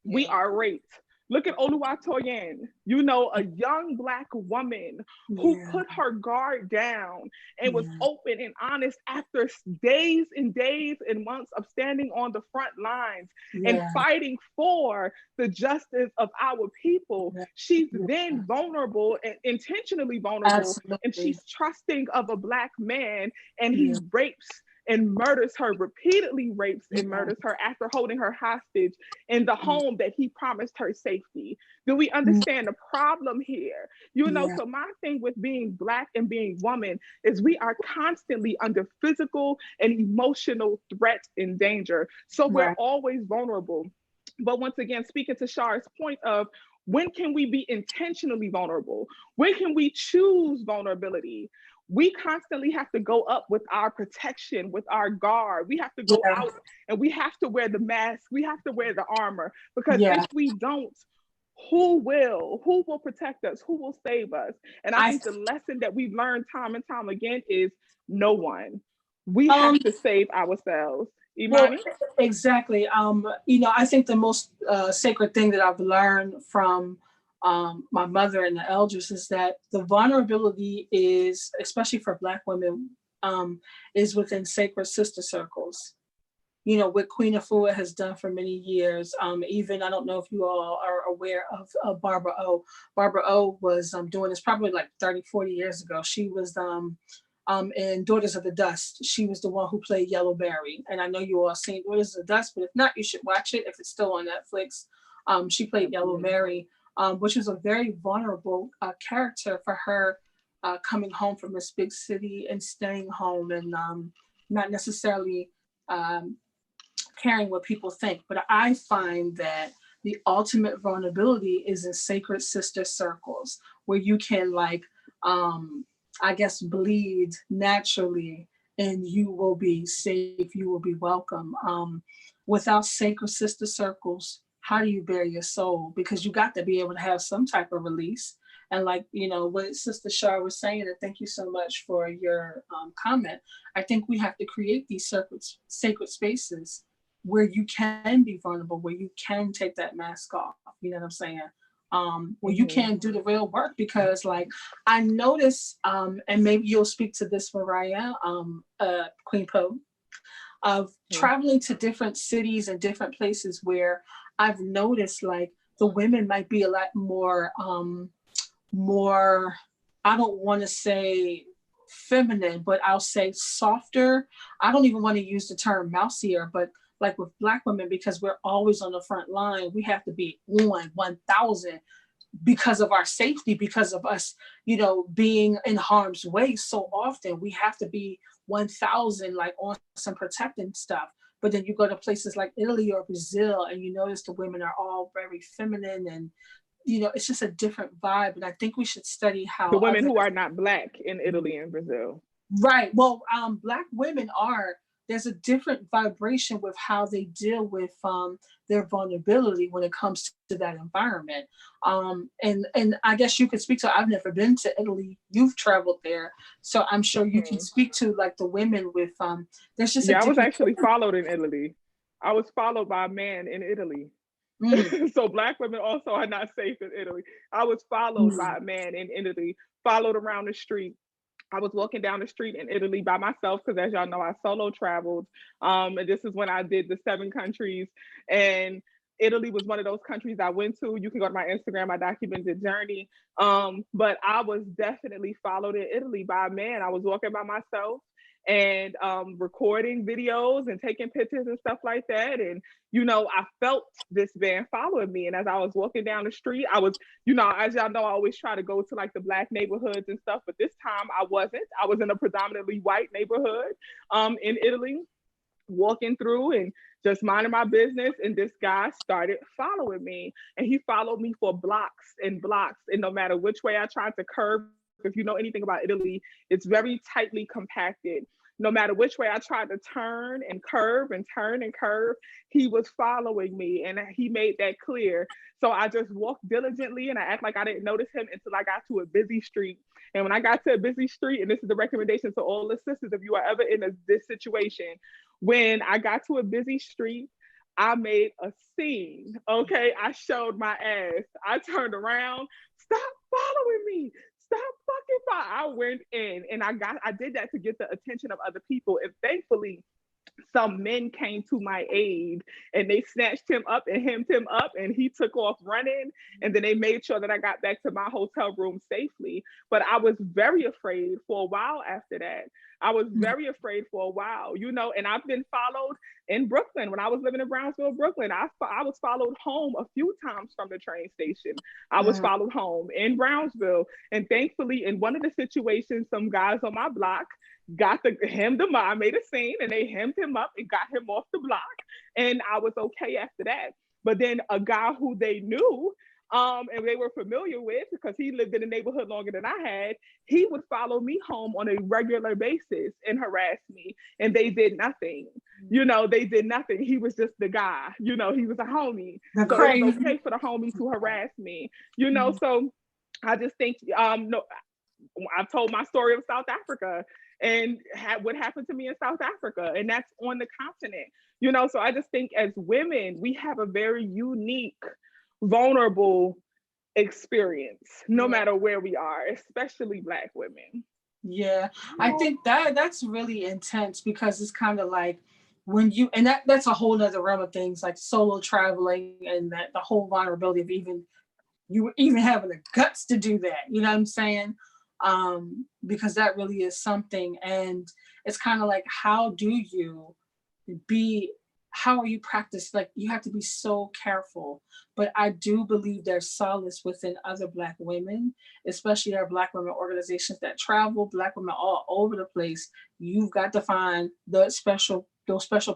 We are raped. Look at Oluwatoyin, you know, a young Black woman who put her guard down and was open and honest after days and days and months of standing on the front lines and fighting for the justice of our people. She's then vulnerable and intentionally vulnerable, and she's trusting of a Black man, and he rapes and murders her, repeatedly rapes and murders her after holding her hostage in the home that he promised her safety. Do we understand the problem here? You know, so my thing with being Black and being woman is we are constantly under physical and emotional threat and danger. So we're always vulnerable. But once again, speaking to Shar's point of, when can we be intentionally vulnerable? When can we choose vulnerability? We constantly have to go up with our protection, with our guard. We have to go out and we have to wear the mask. We have to wear the armor, because if we don't, who will protect us? Who will save us? And I think the lesson that we've learned time and time again is no one. We have to save ourselves. Imani? Well, exactly. I think the most sacred thing that I've learned from my mother and the elders is that the vulnerability is, especially for Black women, is within sacred sister circles. What Queen Afua has done for many years. Even, I don't know if you all are aware of Barbara O. Barbara O was doing this probably like 30, 40 years ago. She was in Daughters of the Dust. She was the one who played Yellow Berry. And I know you all seen Daughters of the Dust, but if not, you should watch it if it's still on Netflix. She played Yellow Berry, which was a very vulnerable character for her, coming home from this big city and staying home and not necessarily caring what people think. But I find that the ultimate vulnerability is in sacred sister circles where you can bleed naturally and you will be safe, you will be welcome. Without sacred sister circles, how do you bear your soul? Because you got to be able to have some type of release. And what Sister Shar was saying, and thank you so much for your comment. I think we have to create these sacred spaces where you can be vulnerable, where you can take that mask off. You know what I'm saying? Where you can do the real work, because I notice, and maybe you'll speak to this, Mariah, Queen Poe, of traveling to different cities and different places where I've noticed the women might be a lot more, I don't want to say feminine, but I'll say softer. I don't even want to use the term mouseier, but with Black women, because we're always on the front line, we have to be on 1,000 because of our safety, because of us, being in harm's way so often. We have to be 1,000 on some protecting stuff. But then you go to places like Italy or Brazil and you notice the women are all very feminine and, it's just a different vibe. And I think we should study how the women who are not Black in Italy and Brazil. Right. Well, Black women there's a different vibration with how they deal with their vulnerability when it comes to that environment. And I guess you could speak to, I've never been to Italy. You've traveled there. So I'm sure you can speak to the women with, there's just I was actually followed in Italy. I was followed by a man in Italy. So Black women also are not safe in Italy. I was followed by a man in Italy, followed around the street. I was walking down the street in Italy by myself because, as y'all know, I solo traveled. And this is when I did the 7 countries. And Italy was one of those countries I went to. You can go to my Instagram, I documented journey. But I was definitely followed in Italy by a man. I was walking by myself and recording videos and taking pictures and stuff like that. And, I felt this man following me. And as I was walking down the street, I was, as y'all know, I always try to go to the Black neighborhoods and stuff. But this time I wasn't. I was in a predominantly white neighborhood in Italy, walking through and just minding my business. And this guy started following me. And he followed me for blocks and blocks. And no matter which way I tried to curve, if you know anything about Italy, it's very tightly compacted. No matter which way I tried to turn and curve and turn and curve, he was following me, and he made that clear. So I just walked diligently and I act like I didn't notice him until I got to a busy street. And when I got to a busy street, and this is the recommendation to all the sisters, if you are ever in this situation, when I got to a busy street, I made a scene, okay? I showed my ass. I turned around, stop following me. Stop fucking fire. I went in and I did that to get the attention of other people. And thankfully, some men came to my aid and they snatched him up and hemmed him up, and he took off running. And then they made sure that I got back to my hotel room safely. But I was very afraid for a while after that. I was very afraid for a while, and I've been followed in Brooklyn. When I was living in Brownsville, Brooklyn, I was followed home a few times from the train station. I was followed home in Brownsville. And thankfully, in one of the situations, some guys on my block hemmed him up. I made a scene and they hemmed him up and got him off the block. And I was okay after that. But then a guy who they knew and they were familiar with, because he lived in the neighborhood longer than I had, he would follow me home on a regular basis and harass me. And they did nothing. They did nothing. He was just the guy. He was a homie. So it was okay for the homie to harass me. So I just think, no, I've told my story of South Africa and what happened to me in South Africa, and that's on the continent. So I just think as women, we have a very unique, vulnerable experience, no matter where we are, especially Black women. Yeah, I think that's really intense, because it's kind of like when you, and that's a whole nother realm of things, like solo traveling, and that the whole vulnerability of you even having the guts to do that. You know what I'm saying? Because that really is something. And it's kind of like, how are you practice? Like, you have to be so careful. But I do believe there's solace within other Black women, especially our Black women organizations that travel, Black women all over the place. You've got to find those special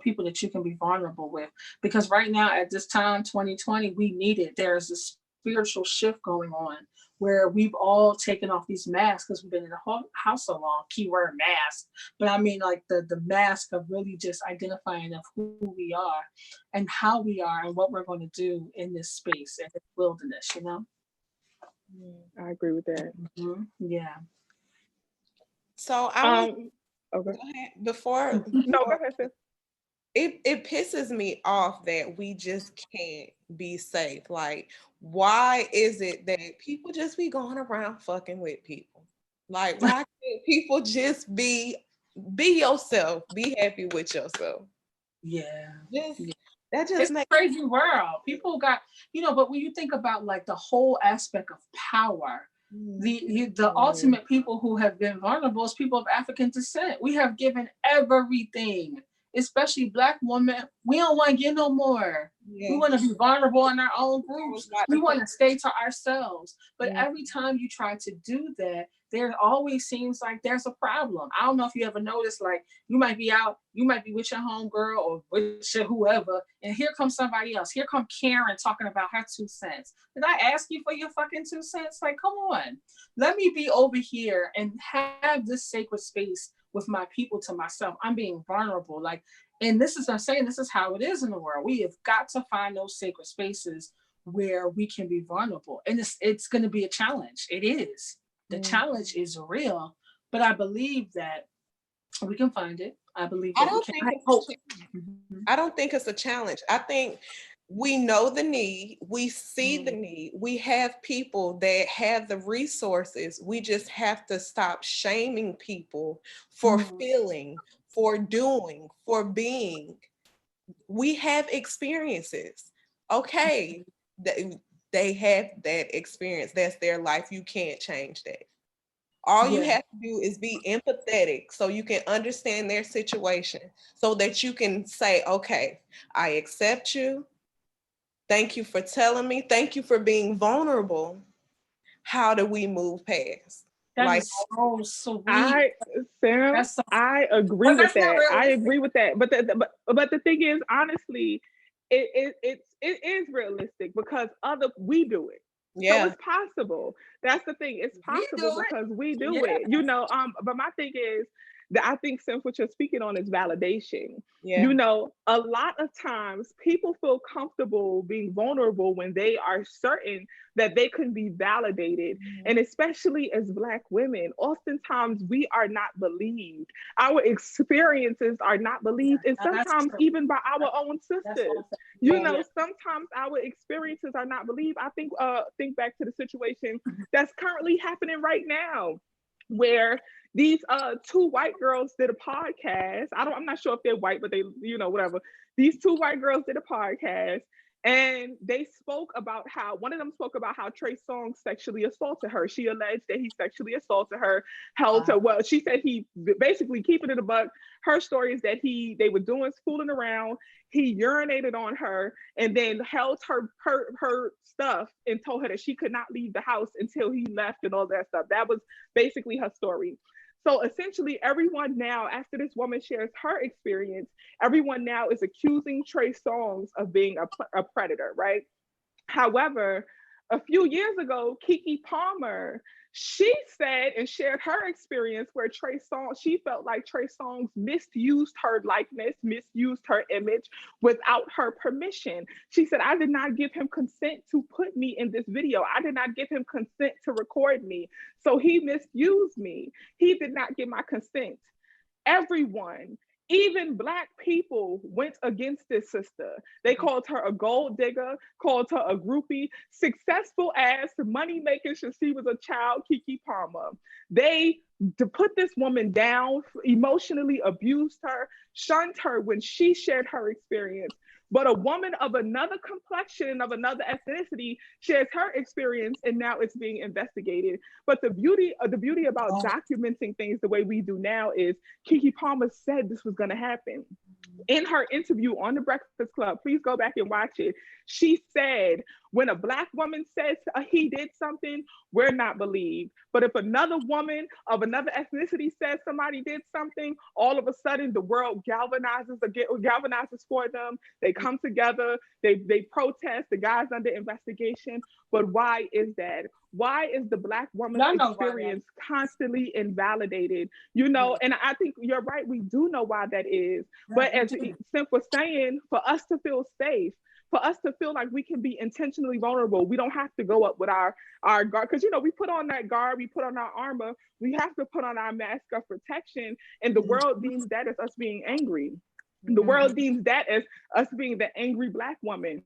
people that you can be vulnerable with. Because right now, at this time, 2020, we need it. There's a spiritual shift going on, where we've all taken off these masks because we've been in the house so long, keyword mask. But I mean, like the mask of really just identifying of who we are and how we are and what we're going to do in this space, in this wilderness, I agree with that. Mm-hmm. Yeah. So I okay. Go ahead. Before No, go ahead, sis. It pisses me off that we just can't be safe. Like, why is it that people just be going around fucking with people? Like, why can't people just be yourself, be happy with yourself? Yeah. That just it's a crazy world. People got, but when you think about like the whole aspect of power, the ultimate people who have been vulnerable is people of African descent. We have given everything, especially Black women. We don't want to give no more. We want to be vulnerable in our own groups. We want to stay to ourselves. But every time you try to do that, there always seems like there's a problem. I don't know if you ever noticed, like, you might be out, you might be with your homegirl or with your whoever, and here comes somebody else. Here comes Karen talking about her 2 cents. Did I ask you for your fucking 2 cents? Like, come on. Let me be over here and have this sacred space with my people to myself. I'm being vulnerable. Like, and I'm saying this is how it is in the world. We have got to find those sacred spaces where we can be vulnerable. And it's going to be a challenge. It is. The challenge is real, but I believe that we can find it. I believe that I don't think it's a challenge. I think we know the need. We see the need. We have people that have the resources. We just have to stop shaming people for feeling, for doing, for being. We have experiences. Okay. They have that experience. That's their life. You can't change that. All you have to do is be empathetic so you can understand their situation, so that you can say, okay, I accept you. Thank you for telling me. Thank you for being vulnerable. How do we move past? That is so sweet. I agree with that. I agree with that. But the thing is, honestly, it is realistic because we do it. Yeah. So it's possible. That's the thing. It's possible because we do it. But my thing is that I think since what you're speaking on is validation. Yeah. A lot of times people feel comfortable being vulnerable when they are certain that they can be validated. And especially as Black women, oftentimes we are not believed. Our experiences are not believed. And sometimes even by our own sisters. Sometimes our experiences are not believed. I think back to the situation that's currently happening right now, where these 2 white girls did a podcast. I'm not sure if they're white, but they, whatever. These 2 white girls did a podcast, and they spoke about how one of them spoke about how Trey Songz sexually assaulted her. She alleged that he sexually assaulted her, held her. Well, she said he basically, keeping it a buck. Her story is that they were fooling around. He urinated on her and then held her stuff and told her that she could not leave the house until he left and all that stuff. That was basically her story. So essentially, everyone now, after this woman shares her experience, everyone now is accusing Trey Songz of being a predator, right? However, a few years ago, Keke Palmer, she said and shared her experience where she felt like Trey Songz misused her likeness, misused her image without her permission. She said, I did not give him consent to put me in this video. I did not give him consent to record me. So he misused me. He did not get my consent. Everyone, even Black people, went against this sister. They called her a gold digger, called her a groupie, successful ass, money making since she was a child, Keke Palmer. They to put this woman down, emotionally abused her, shunned her when she shared her experience. But a woman of another complexion, of another ethnicity, shares her experience, and now it's being investigated. But the beauty about documenting things the way we do now is Keke Palmer said this was going to happen. In her interview on The Breakfast Club, please go back and watch it. She said, when a Black woman says he did something, we're not believed. But if another woman of another ethnicity says somebody did something, all of a sudden the world galvanizes for them. They come together, they protest, the guy's under investigation. But why is that? Why is the Black woman's experience constantly invalidated? You know, and I think you're right, we do know why that is. But as Cymph was saying, for us to feel safe, for us to feel like we can be intentionally vulnerable, we don't have to go up with our guard. Because, you know, we put on that guard, we put on our armor, we have to put on our mask of protection. And the world deems that as us being angry. The world deems that as us being the angry Black woman,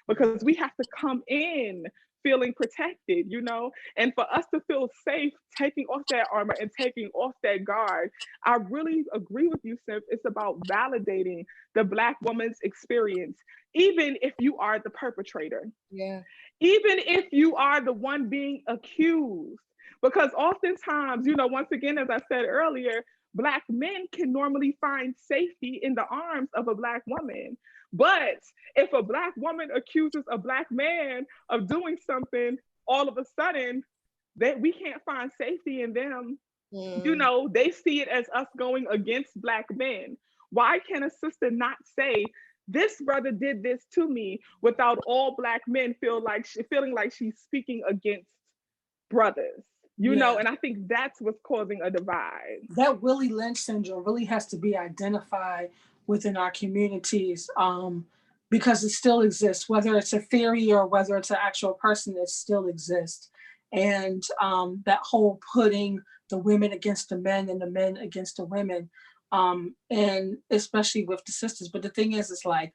because we have to come in feeling protected, you know? And for us to feel safe, taking off that armor and taking off that guard, I really agree with you, Cymph. It's about validating the Black woman's experience, even if you are the perpetrator. Yeah. Even if you are the one being accused. Because oftentimes, you know, once again, as I said earlier, Black men can normally find safety in the arms of a Black woman. But if a Black woman accuses a Black man of doing something, all of a sudden, we can't find safety in them. You know, they see it as us going against Black men. Why can a sister not say, this brother did this to me, without all Black men feeling like she's speaking against brothers? You know, and I think that's what's causing a divide. That Willie Lynch syndrome really has to be identified within our communities, because it still exists, whether it's a theory or whether it's an actual person, it still exists. And that whole putting the women against the men and the men against the women, and especially with the sisters. But the thing is, it's like,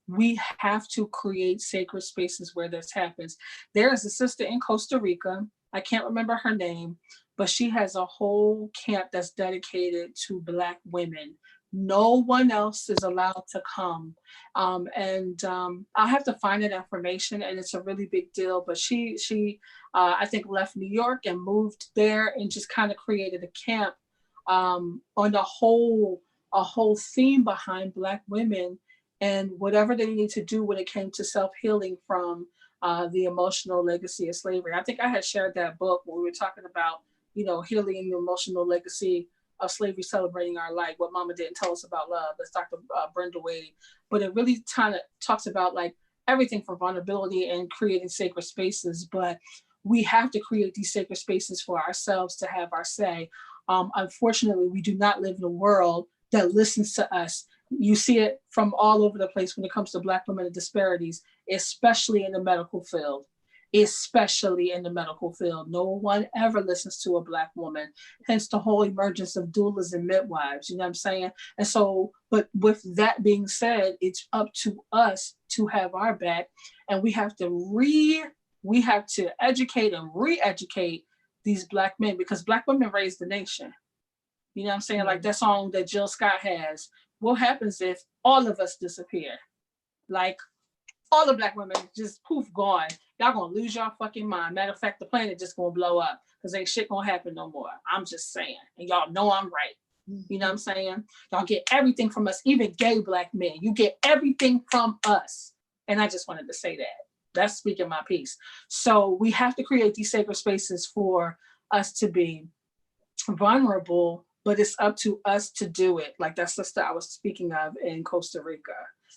we have to create sacred spaces where this happens. There is a sister in Costa Rica, I can't remember her name, but she has a whole camp that's dedicated to Black women. No one else is allowed to come. I'll have to find that information, and it's a really big deal. But she I think left New York and moved there and just kind of created a camp on a whole theme behind Black women and whatever they need to do when it came to self-healing from the emotional legacy of slavery. I think I had shared that book when we were talking about, you know, healing the emotional legacy of slavery, celebrating our life, what Mama didn't tell us about love. That's Dr. Brenda Wade. But it really kind of talks about like everything from vulnerability and creating sacred spaces. But we have to create these sacred spaces for ourselves to have our say. Unfortunately, we do not live in a world that listens to us. You see it from all over the place when it comes to Black women and disparities, especially in the medical field. No one ever listens to a Black woman, hence the whole emergence of doulas and midwives, you know what I'm saying? And so, but with that being said, it's up to us to have our back, and we have to educate and re-educate these Black men, because Black women raised the nation. You know what I'm saying? Like that song that Jill Scott has. What happens if all of us disappear? Like all the Black women just poof, gone. Y'all gonna lose your fucking mind. Matter of fact, the planet just gonna blow up because ain't shit gonna happen no more. I'm just saying. And y'all know I'm right. You know what I'm saying? Y'all get everything from us, even gay Black men. You get everything from us. And I just wanted to say that. That's speaking my piece. So we have to create these sacred spaces for us to be vulnerable, but it's up to us to do it. Like that sister I was speaking of in Costa Rica.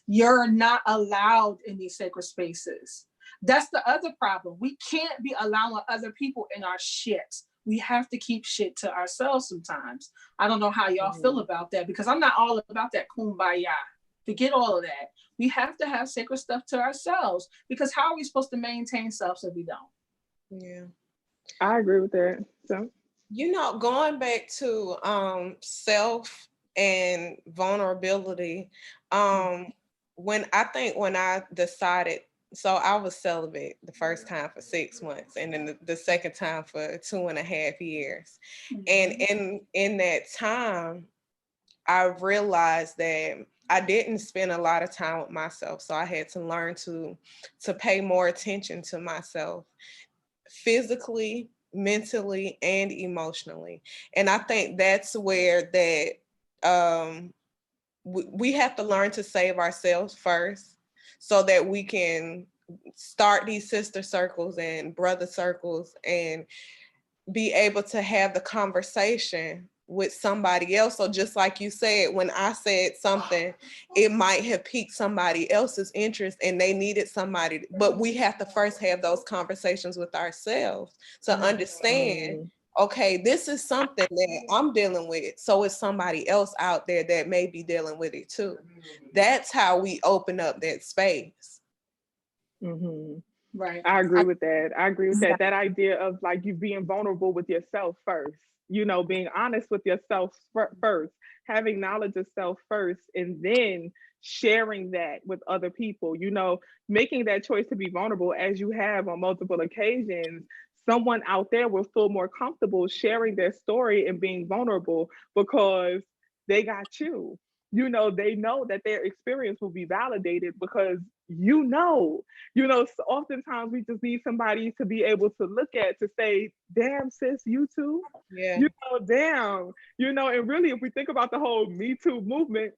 You're not allowed in these sacred spaces. That's the other problem. We can't be allowing other people in our shit. We have to keep shit to ourselves sometimes. I don't know how y'all feel about that, because I'm not all about that kumbaya. Forget all of that. We have to have sacred stuff to ourselves, because how are we supposed to maintain self if we don't? Yeah. I agree with that. So, you know, going back to self and vulnerability, when I decided, so I was celibate the first time for 6 months, and then the second time for 2.5 years. And in that time, I realized that I didn't spend a lot of time with myself. So I had to learn to pay more attention to myself, physically, mentally, and emotionally. And I think that's where that we have to learn to save ourselves first, so that we can start these sister circles and brother circles and be able to have the conversation with somebody else. So just like you said, when I said something, it might have piqued somebody else's interest and they needed somebody, but we have to first have those conversations with ourselves to understand, okay, this is something that I'm dealing with, so it's somebody else out there that may be dealing with it too. That's how we open up that space. Right. I agree with that. I agree with that. That idea of like you being vulnerable with yourself first, you know, being honest with yourself first, having knowledge of self first, and then sharing that with other people, you know, making that choice to be vulnerable as you have on multiple occasions. Someone out there will feel more comfortable sharing their story and being vulnerable because they got you. You know, they know that their experience will be validated because so oftentimes we just need somebody to be able to look at, to say, damn, sis, you too. Yeah. You know, damn, you know, and really, if we think about the whole Me Too movement,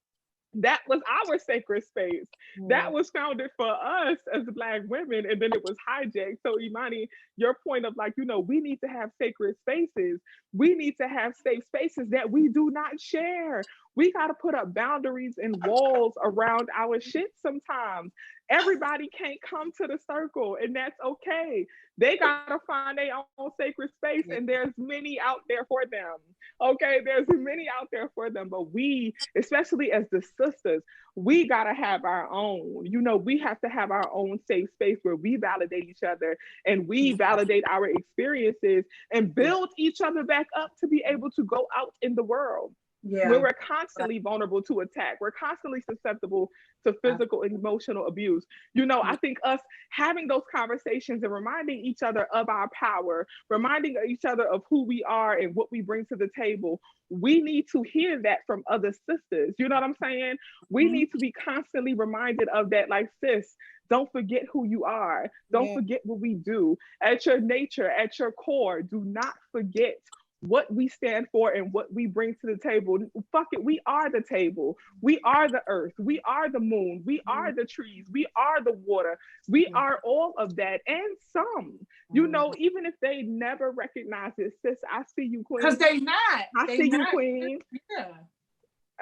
that was our sacred space. That was founded for us as Black women, and then it was hijacked. So Imani, your point of like, you know, we need to have sacred spaces. We need to have safe spaces that we do not share. We got to put up boundaries and walls around our shit sometimes. Everybody can't come to the circle, and that's okay. They got to find their own sacred space, and there's many out there for them. Okay, there's many out there for them, but we, especially as the sisters, we gotta have our own. You know, we have to have our own safe space where we validate each other and we validate our experiences and build each other back up to be able to go out in the world. Where we're constantly vulnerable to attack, we're constantly susceptible to physical and emotional abuse. You know, I think us having those conversations and reminding each other of our power, reminding each other of who we are and what we bring to the table, we need to hear that from other sisters. You know what I'm saying? We need to be constantly reminded of that, like, sis, don't forget who you are. Don't forget what we do. At your nature, at your core, do not forget what we stand for and what we bring to the table. Fuck it, we are the table. We are the earth. We are the moon. We are the trees. We are the water. We are all of that and some. You know, even if they never recognize it, sis, I see you, queen. Because they not. I see you, queen. Yeah.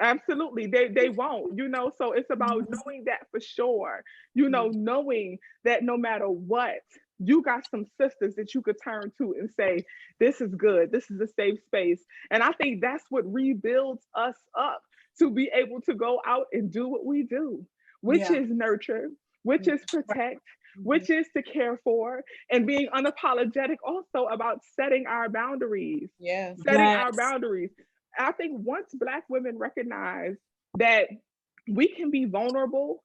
Absolutely. They won't, you know, so it's about knowing that for sure, you know, knowing that no matter what, you got some sisters that you could turn to and say, this is good. This is a safe space. And I think that's what rebuilds us up to be able to go out and do what we do, which is nurture, which is protect, which is to care for, and being unapologetic also about setting our boundaries. Setting our boundaries. I think once Black women recognize that we can be vulnerable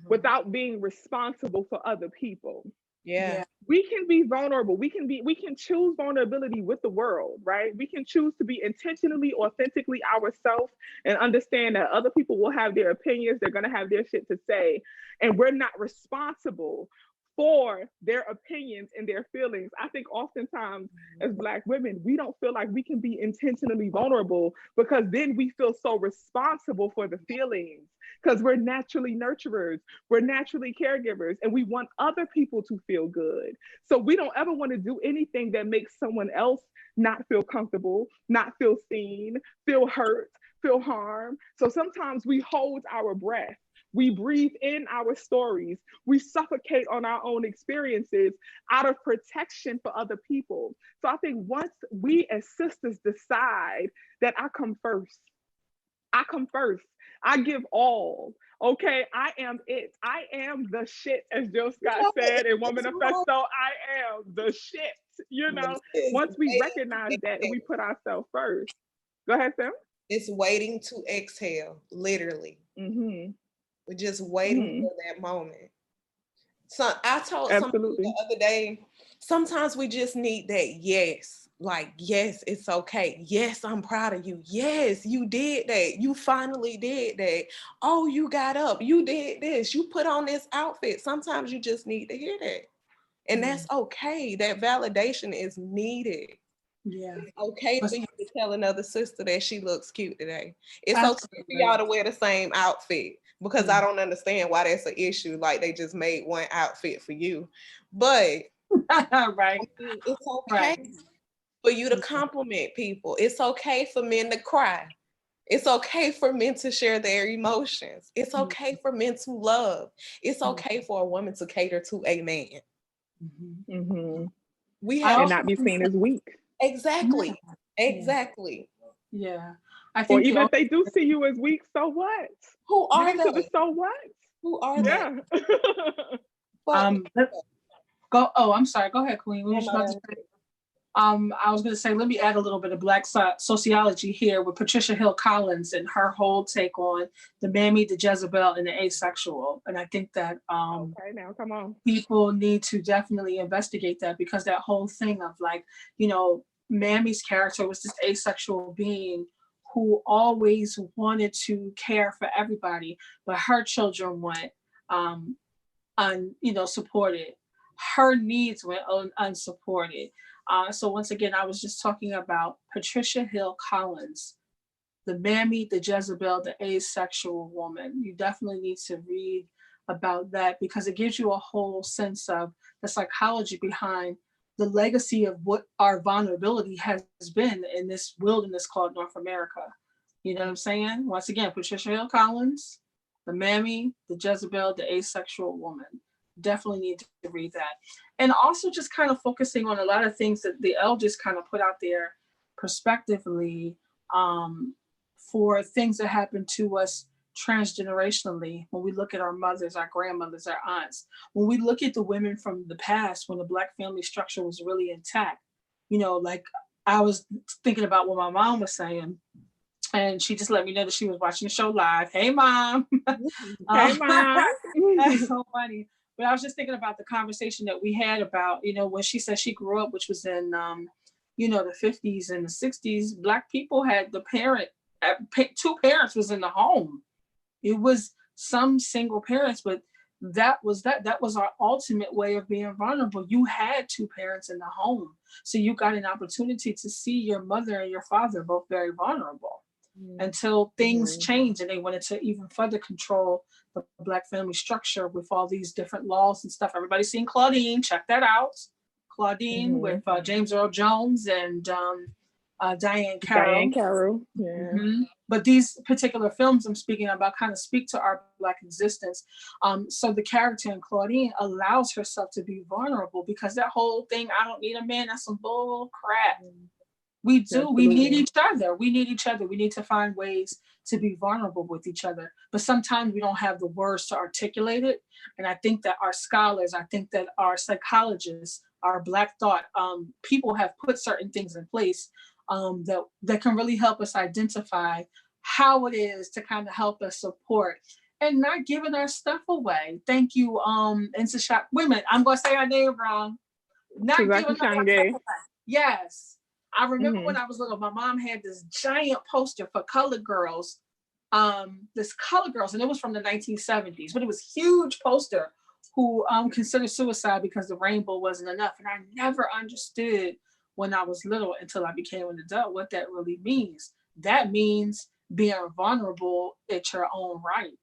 without being responsible for other people. We can be vulnerable. We can choose vulnerability with the world, right? We can choose to be intentionally, authentically ourselves and understand that other people will have their opinions. They're going to have their shit to say. And we're not responsible for their opinions and their feelings. I think oftentimes as Black women, we don't feel like we can be intentionally vulnerable because then we feel so responsible for the feelings, because we're naturally nurturers, we're naturally caregivers, and we want other people to feel good. So we don't ever want to do anything that makes someone else not feel comfortable, not feel seen, feel hurt, feel harmed. So sometimes we hold our breath. We breathe in our stories. We suffocate on our own experiences out of protection for other people. So I think once we as sisters decide that I come first, I give all. Okay, I am it. I am the shit, as Jill Scott said in Woman Manifesto. I am the shit. You know, once we recognize that and we put ourselves first. Go ahead, Sam. It's waiting to exhale, literally. Mm-hmm. We're just waiting for that moment. So I told Absolutely. somebody the other day, sometimes we just need that yes. Like, yes, it's okay. Yes, I'm proud of you. Yes, you did that. You finally did that. Oh, you got up. You did this. You put on this outfit. Sometimes you just need to hear that. And that's okay. That validation is needed. Yeah. It's okay for you to tell another sister that she looks cute today. It's Absolutely. okay for y'all to wear the same outfit, because I don't understand why that's an issue. Like, they just made one outfit for you. But right. it's okay for you to compliment people. It's okay for men to cry. It's okay for men to share their emotions. It's okay for men to love. It's okay for a woman to cater to a man. We have and not be seen as weak. Exactly. Exactly. Yeah. I think or even if they do see you as weak, so what? Who are they? So what? Who are they? Go. Oh, I'm sorry. Go ahead, Queen. What was you about to say? I was going to say, let me add a little bit of Black sociology here with Patricia Hill Collins and her whole take on the mammy, the Jezebel, and the asexual. And I think that okay, now come on, people need to definitely investigate that, because that whole thing of, like, you know, Mammy's character was this asexual being who always wanted to care for everybody, but her children went supported. Her needs went unsupported. So once again, I was just talking about Patricia Hill Collins, the mammy, the Jezebel, the asexual woman. You definitely need to read about that, because it gives you a whole sense of the psychology behind the legacy of what our vulnerability has been in this wilderness called North America. You know what I'm saying? Once again, Patricia Hill Collins, the mammy, the Jezebel, the asexual woman. Definitely need to read that. And also just kind of focusing on a lot of things that the elders kind of put out there prospectively for things that happen to us transgenerationally. When we look at our mothers, our grandmothers, our aunts, when we look at the women from the past, when the Black family structure was really intact, you know, like I was thinking about what my mom was saying, and she just let me know that she was watching the show live. Hey, Mom. Hey, Mom. That's so funny. But I was just thinking about the conversation that we had about, you know, when she said she grew up, which was in, the 50s and the 60s, Black people had the two parents was in the home. It was some single parents, but that was our ultimate way of being vulnerable. You had two parents in the home. So you got an opportunity to see your mother and your father both very vulnerable until things changed and they wanted to even further control the Black family structure with all these different laws and stuff. Everybody's seen Claudine. Check that out. Claudine with James Earl Jones and Diane Carroll. Yeah. But these particular films I'm speaking about kind of speak to our Black existence. So the character in Claudine allows herself to be vulnerable, because that whole thing, I don't need a man, that's some bull crap. We do. Absolutely. We need each other. We need to find ways to be vulnerable with each other. But sometimes we don't have the words to articulate it. And I think that our scholars, I think that our psychologists, our Black thought people have put certain things in place that can really help us identify how it is to kind of help us support and not giving our stuff away. Thank you, Insashot. Wait a minute, I'm going to say our name wrong. Not giving our stuff away. Yes. I remember when I was little, my mom had this giant poster for colored girls, and it was from the 1970s, but it was a huge poster who considered suicide because the rainbow wasn't enough. And I never understood when I was little until I became an adult what that really means. That means being vulnerable at your own right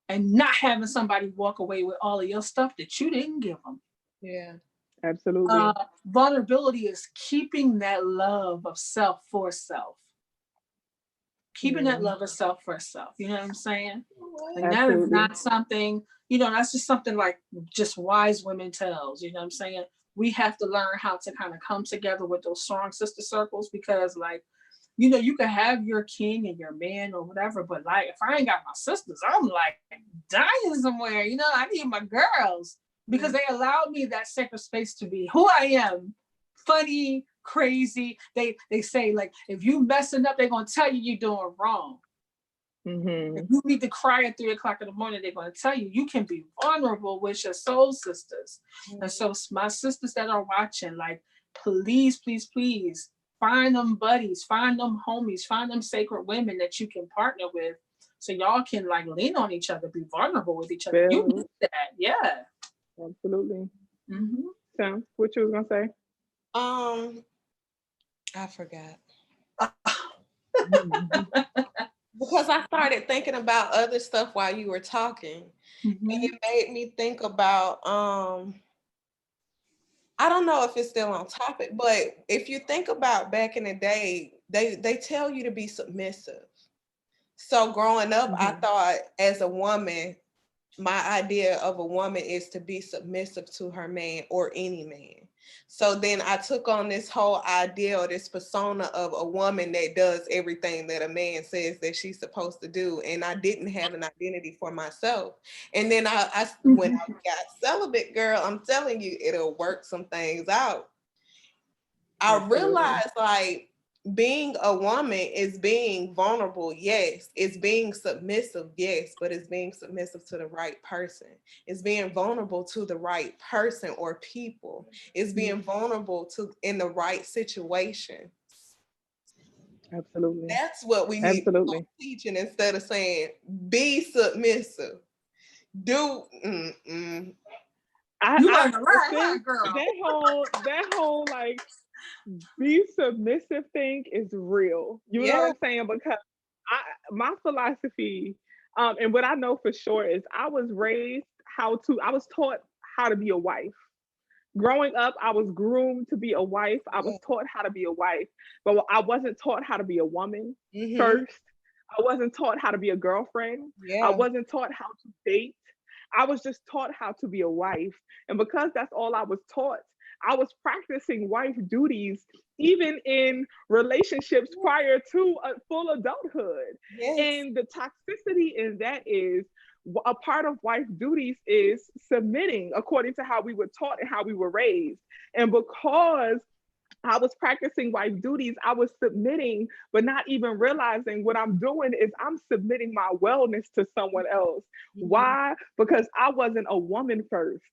and not having somebody walk away with all of your stuff that you didn't give them. Yeah. Absolutely. Vulnerability is keeping that love of self for self. keeping that love of self for self. You know what I'm saying? And that is Absolutely. not something, you know, that's just something like just wise women tells, you know what I'm saying? We have to learn how to kind of come together with those strong sister circles because like, you know, you can have your king and your man or whatever, but like if I ain't got my sisters, I'm like dying somewhere, you know, I need my girls because they allowed me that sacred space to be who I am, funny, crazy. They say like, if you messing up, they're going to tell you you're doing wrong. If you need to cry at 3:00 in the morning, they're going to tell you you can be vulnerable with your soul sisters. And so my sisters that are watching, like, please, please, please find them buddies, find them homies, find them sacred women that you can partner with so y'all can like lean on each other, be vulnerable with each other. You need that. Yeah. Absolutely. So what you was gonna say? I forgot. Because I started thinking about other stuff while you were talking. And it made me think about I don't know if it's still on topic, but if you think about back in the day, they tell you to be submissive. So growing up, I thought as a woman, my idea of a woman is to be submissive to her man or any man. So then I took on this whole idea or this persona of a woman that does everything that a man says that she's supposed to do. And I didn't have an identity for myself. And then I when I got celibate, girl, I'm telling you, it'll work some things out. I realized like being a woman is being vulnerable, yes. It's being submissive, yes, but it's being submissive to the right person. It's being vulnerable to the right person or people. It's being vulnerable to in the right situation. Absolutely. That's what we need to be teaching instead of saying be submissive. Do I learned a lot, girl. That whole like be submissive thing is real. You know what I'm saying? Because my philosophy, and what I know for sure is I was taught how to be a wife. Growing up, I was groomed to be a wife. I was taught how to be a wife, but I wasn't taught how to be a woman first. I wasn't taught how to be a girlfriend. I wasn't taught how to date. I was just taught how to be a wife. And because that's all I was taught, I was practicing wife duties even in relationships prior to full adulthood. And the toxicity in that is a part of wife duties is submitting according to how we were taught and how we were raised. And because I was practicing wife duties, I was submitting, but not even realizing what I'm doing is I'm submitting my wellness to someone else. Why? Because I wasn't a woman first.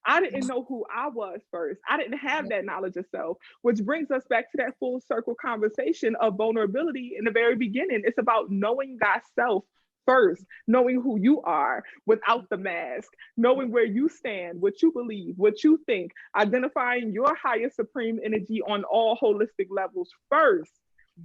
I didn't know who I was first. I didn't have that knowledge of self, which brings us back to that full circle conversation of vulnerability in the very beginning. It's about knowing thyself first, knowing who you are without the mask, knowing where you stand, what you believe, what you think, identifying your highest supreme energy on all holistic levels first.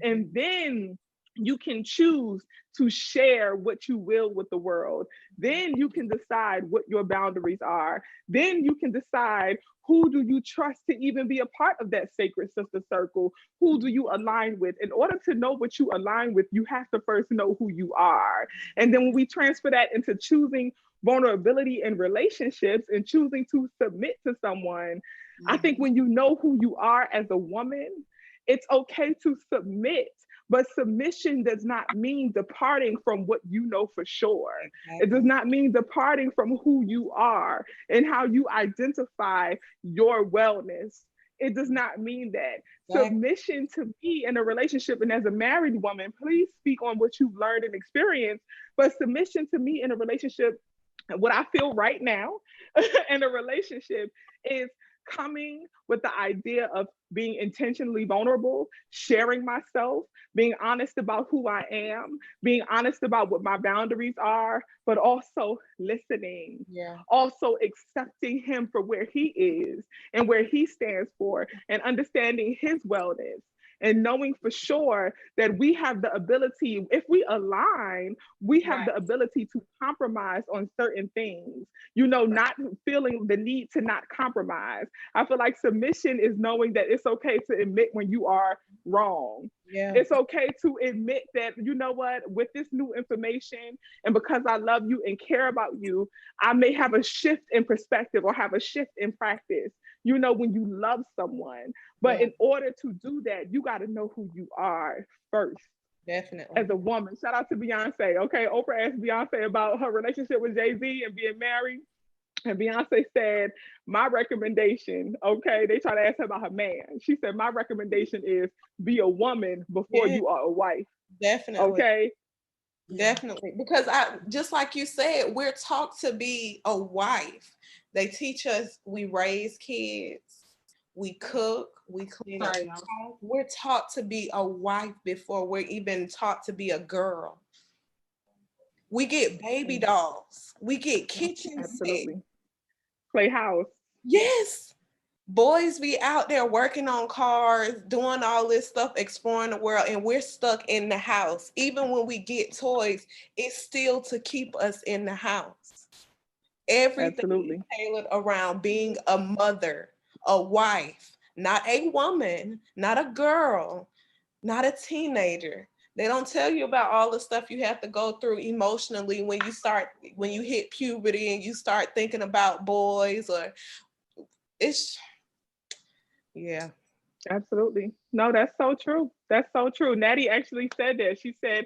And then you can choose to share what you will with the world. Then you can decide what your boundaries are. Then you can decide who do you trust to even be a part of that sacred sister circle? Who do you align with? In order to know what you align with, you have to first know who you are. And then when we transfer that into choosing vulnerability in relationships and choosing to submit to someone, I think when you know who you are as a woman, it's okay to submit. But submission does not mean departing from what you know for sure. It does not mean departing from who you are and how you identify your wellness. It does not mean that. Submission to me in a relationship, and as a married woman, please speak on what you've learned and experienced. But submission to me in a relationship, what I feel right now in a relationship is coming with the idea of being intentionally vulnerable, sharing myself, being honest about who I am, being honest about what my boundaries are, but also listening, also accepting him for where he is and where he stands for and understanding his wellness. and knowing for sure that we have the ability, if we align, we have the ability to compromise on certain things, you know, not feeling the need to not compromise. I feel like submission is knowing that it's okay to admit when you are wrong. Yeah. It's okay to admit that, you know what, with this new information, and because I love you and care about you, I may have a shift in perspective or have a shift in practice, you know, when you love someone. But in order to do that, you got to know who you are first. Definitely. As a woman. Shout out to Beyonce. Okay, Oprah asked Beyonce about her relationship with Jay-Z and being married. And Beyonce said, my recommendation, okay, they try to ask her about her man. She said, my recommendation is be a woman before you are a wife. Definitely. Okay. Definitely. Because I, just like you said, we're taught to be a wife. They teach us, we raise kids, we cook, we clean up. We're taught to be a wife before we're even taught to be a girl. We get baby dolls. We get kitchen sets. Playhouse. Yes. Boys be out there working on cars, doing all this stuff, exploring the world, and we're stuck in the house. Even when we get toys, it's still to keep us in the house. Everything is tailored around being a mother, a wife, not a woman, not a girl, not a teenager. They don't tell you about all the stuff you have to go through emotionally when you hit puberty and you start thinking about boys, or it's, yeah. Absolutely. No, that's so true. That's so true. Natty actually said that. She said,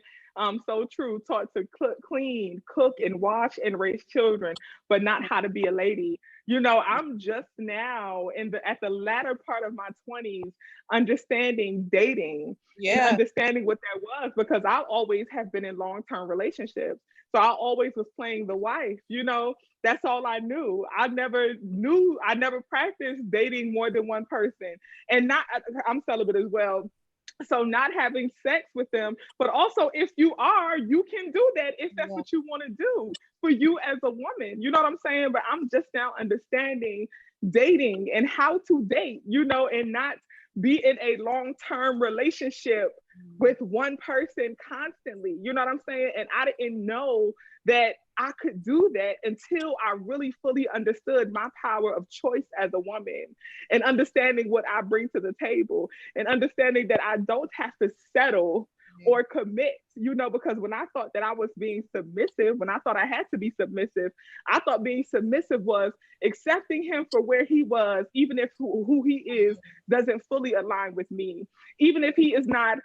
so true, taught to clean, cook, and wash and raise children, but not how to be a lady. You know, I'm just now at the latter part of my 20s, understanding dating and understanding what that was, because I always have been in long-term relationships. So I always was playing the wife, you know, that's all I knew. I never practiced dating more than one person. And I'm celibate as well. So not having sex with them, but also if you are, you can do that if that's what you want to do for you as a woman. You know what I'm saying? But I'm just now understanding dating and how to date, you know, and not be in a long-term relationship with one person constantly. You know what I'm saying? And I didn't know that I could do that until I really fully understood my power of choice as a woman, and understanding what I bring to the table, and understanding that I don't have to settle or commit, you know, because when I thought that I was being submissive, when I thought I had to be submissive, I thought being submissive was accepting him for where he was, even if who he is doesn't fully align with me, even if he is not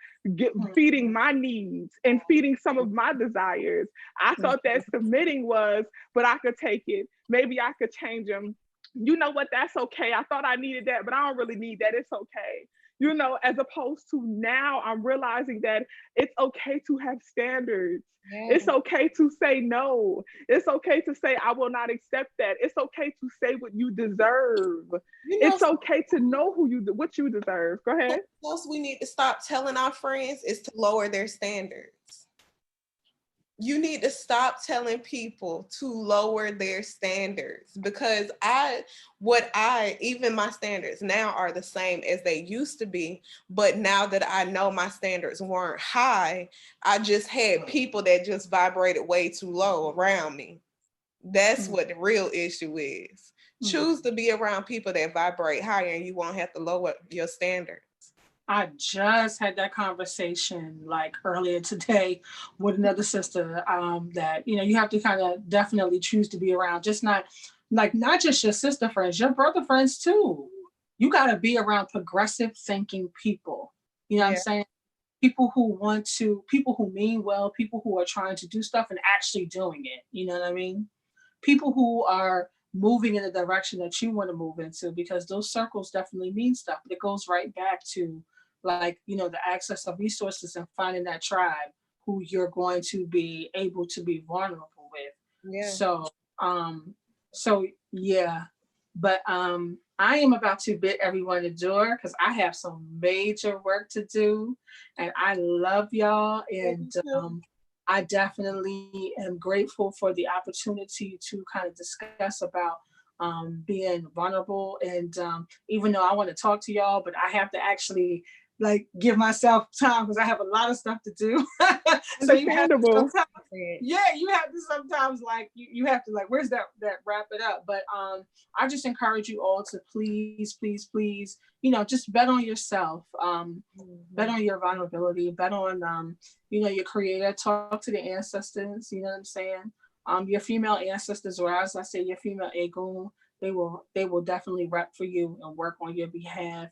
feeding my needs and feeding some of my desires. I thought that submitting was, but I could take it. Maybe I could change him. You know what? That's okay. I thought I needed that, but I don't really need that. It's okay. You know, as opposed to now I'm realizing that it's okay to have standards. It's okay to say no. It's okay to say, I will not accept that. It's okay to say what you deserve. It's okay to know what you deserve. Go ahead. What else we need to stop telling our friends is to lower their standards. You need to stop telling people to lower their standards, because even my standards now are the same as they used to be. But now that I know my standards weren't high, I just had people that just vibrated way too low around me. That's what the real issue is. Choose to be around people that vibrate higher, and you won't have to lower your standards. I just had that conversation like earlier today with another sister, that, you know, you have to kind of definitely choose to be around, just not just your sister friends, your brother friends too. You got to be around progressive thinking people. You know what I'm saying? People who mean well, people who are trying to do stuff and actually doing it. You know what I mean? People who are moving in the direction that you want to move into, because those circles definitely mean stuff. But it goes right back to, like, you know, the access of resources and finding that tribe who you're going to be able to be vulnerable with. So yeah. But I am about to bid everyone adieu, because I have some major work to do, and I love y'all, and I definitely am grateful for the opportunity to kind of discuss about being vulnerable. And even though I want to talk to y'all, but I have to actually like give myself time because I have a lot of stuff to do. So you have to sometimes, you have to sometimes like you have to like, where's that wrap it up. But I just encourage you all to please, just bet on yourself, bet on your vulnerability, bet on your creator, talk to the ancestors, you know what I'm saying? Your female ancestors, or as I say, your female Egun, they will definitely rep for you and work on your behalf.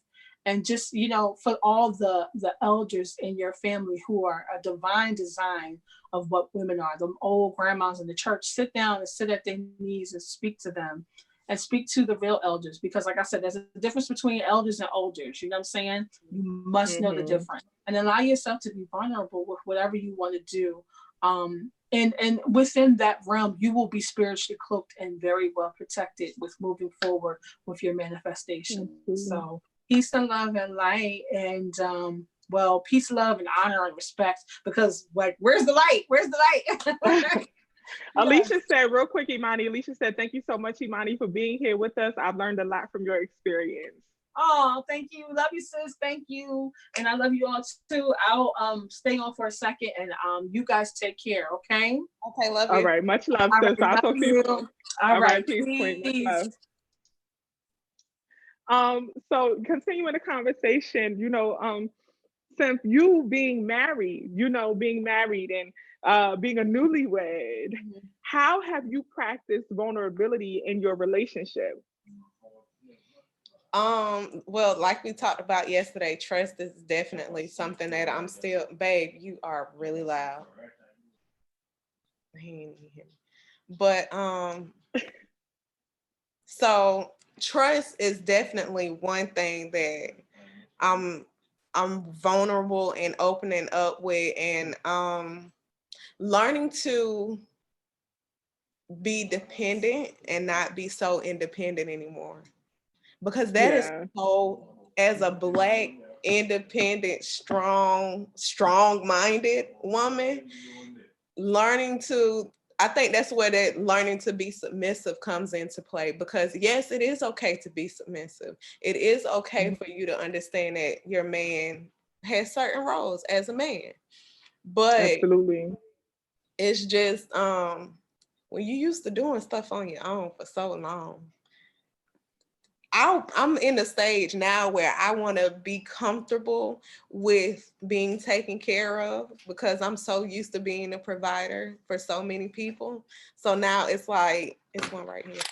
And just, for all the elders in your family who are a divine design of what women are, the old grandmas in the church, sit down and sit at their knees and speak to them and speak to the real elders. Because like I said, there's a difference between elders and elders. You know what I'm saying? You must know the difference and allow yourself to be vulnerable with whatever you want to do. And within that realm, you will be spiritually cloaked and very well protected with moving forward with your manifestation. So peace and love and light, and peace, love, and honor and respect. Because like, where's the light? Where's the light? Alicia said, real quick, Imani. Alicia said, "Thank you so much, Imani, for being here with us. I've learned a lot from your experience." Oh, thank you. Love you, sis. Thank you. And I love you all too. I'll stay on for a second, and you guys take care, okay? Okay, love you. All right, much love, sis. I'll talk to you soon. All right, peace, queen. Much love. So continuing the conversation, since you being married and being a newlywed, how have you practiced vulnerability in your relationship? Well, like we talked about yesterday, trust is definitely something that I'm still, babe, you are really loud. But so trust is definitely one thing that I'm vulnerable and opening up with, and learning to be dependent and not be so independent anymore. Because that is so, as a Black, independent, strong-minded woman, I think that's where that learning to be submissive comes into play. Because yes, it is okay to be submissive. It is okay for you to understand that your man has certain roles as a man. But absolutely, it's just when you used to doing stuff on your own for so long, I'm in a stage now where I want to be comfortable with being taken care of, because I'm so used to being a provider for so many people. So now it's like, it's one right here.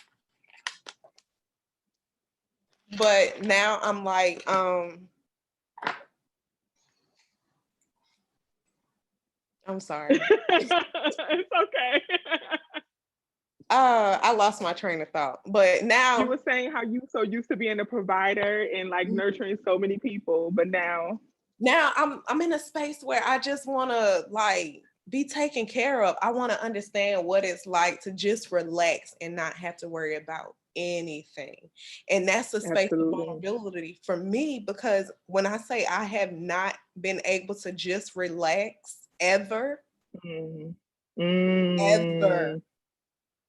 But now I'm like, I'm sorry. It's okay. I lost my train of thought, but now you were saying how you so used to being a provider and like nurturing so many people, but now I'm in a space where I just want to like be taken care of. I want to understand what it's like to just relax and not have to worry about anything. And that's a space of vulnerability for me, because when I say I have not been able to just relax ever, ever.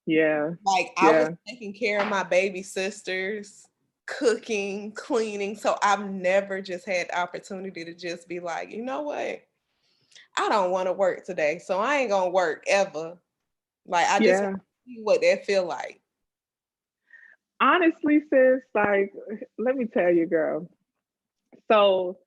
Yeah. Like I was taking care of my baby sisters, cooking, cleaning. So I've never just had the opportunity to just be like, you know what? I don't want to work today, so I ain't gonna work ever. Like I just want to see what that feel like. Honestly, sis, like, let me tell you, girl. So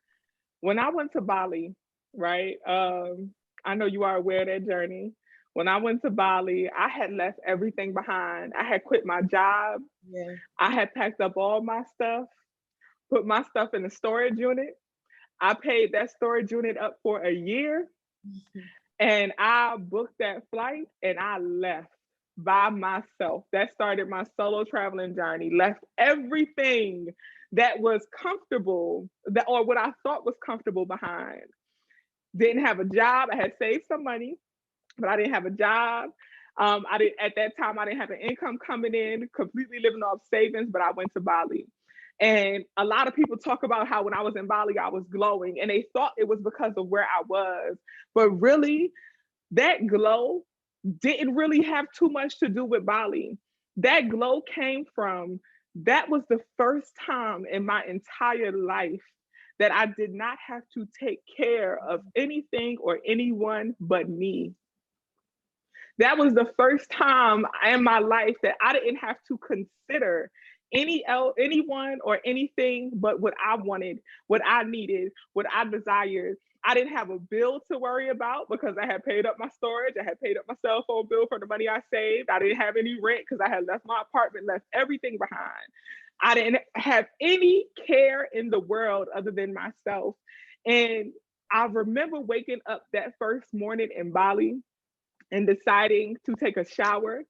when I went to Bali, right? I know you are aware of that journey. When I went to Bali, I had left everything behind. I had quit my job. Yeah. I had packed up all my stuff, put my stuff in a storage unit. I paid that storage unit up for a year. And I booked that flight and I left by myself. That started my solo traveling journey. Left everything that was comfortable, or what I thought was comfortable, behind. Didn't have a job. I had saved some money, but I didn't have a job. At that time, I didn't have an income coming in, completely living off savings, but I went to Bali. And a lot of people talk about how when I was in Bali, I was glowing, and they thought it was because of where I was. But really, that glow didn't really have too much to do with Bali. That glow came from, that was the first time in my entire life that I did not have to take care of anything or anyone but me. That was the first time in my life that I didn't have to consider anyone or anything but what I wanted, what I needed, what I desired. I didn't have a bill to worry about because I had paid up my storage. I had paid up my cell phone bill for the money I saved. I didn't have any rent because I had left my apartment, left everything behind. I didn't have any care in the world other than myself. And I remember waking up that first morning in Bali and deciding to take a shower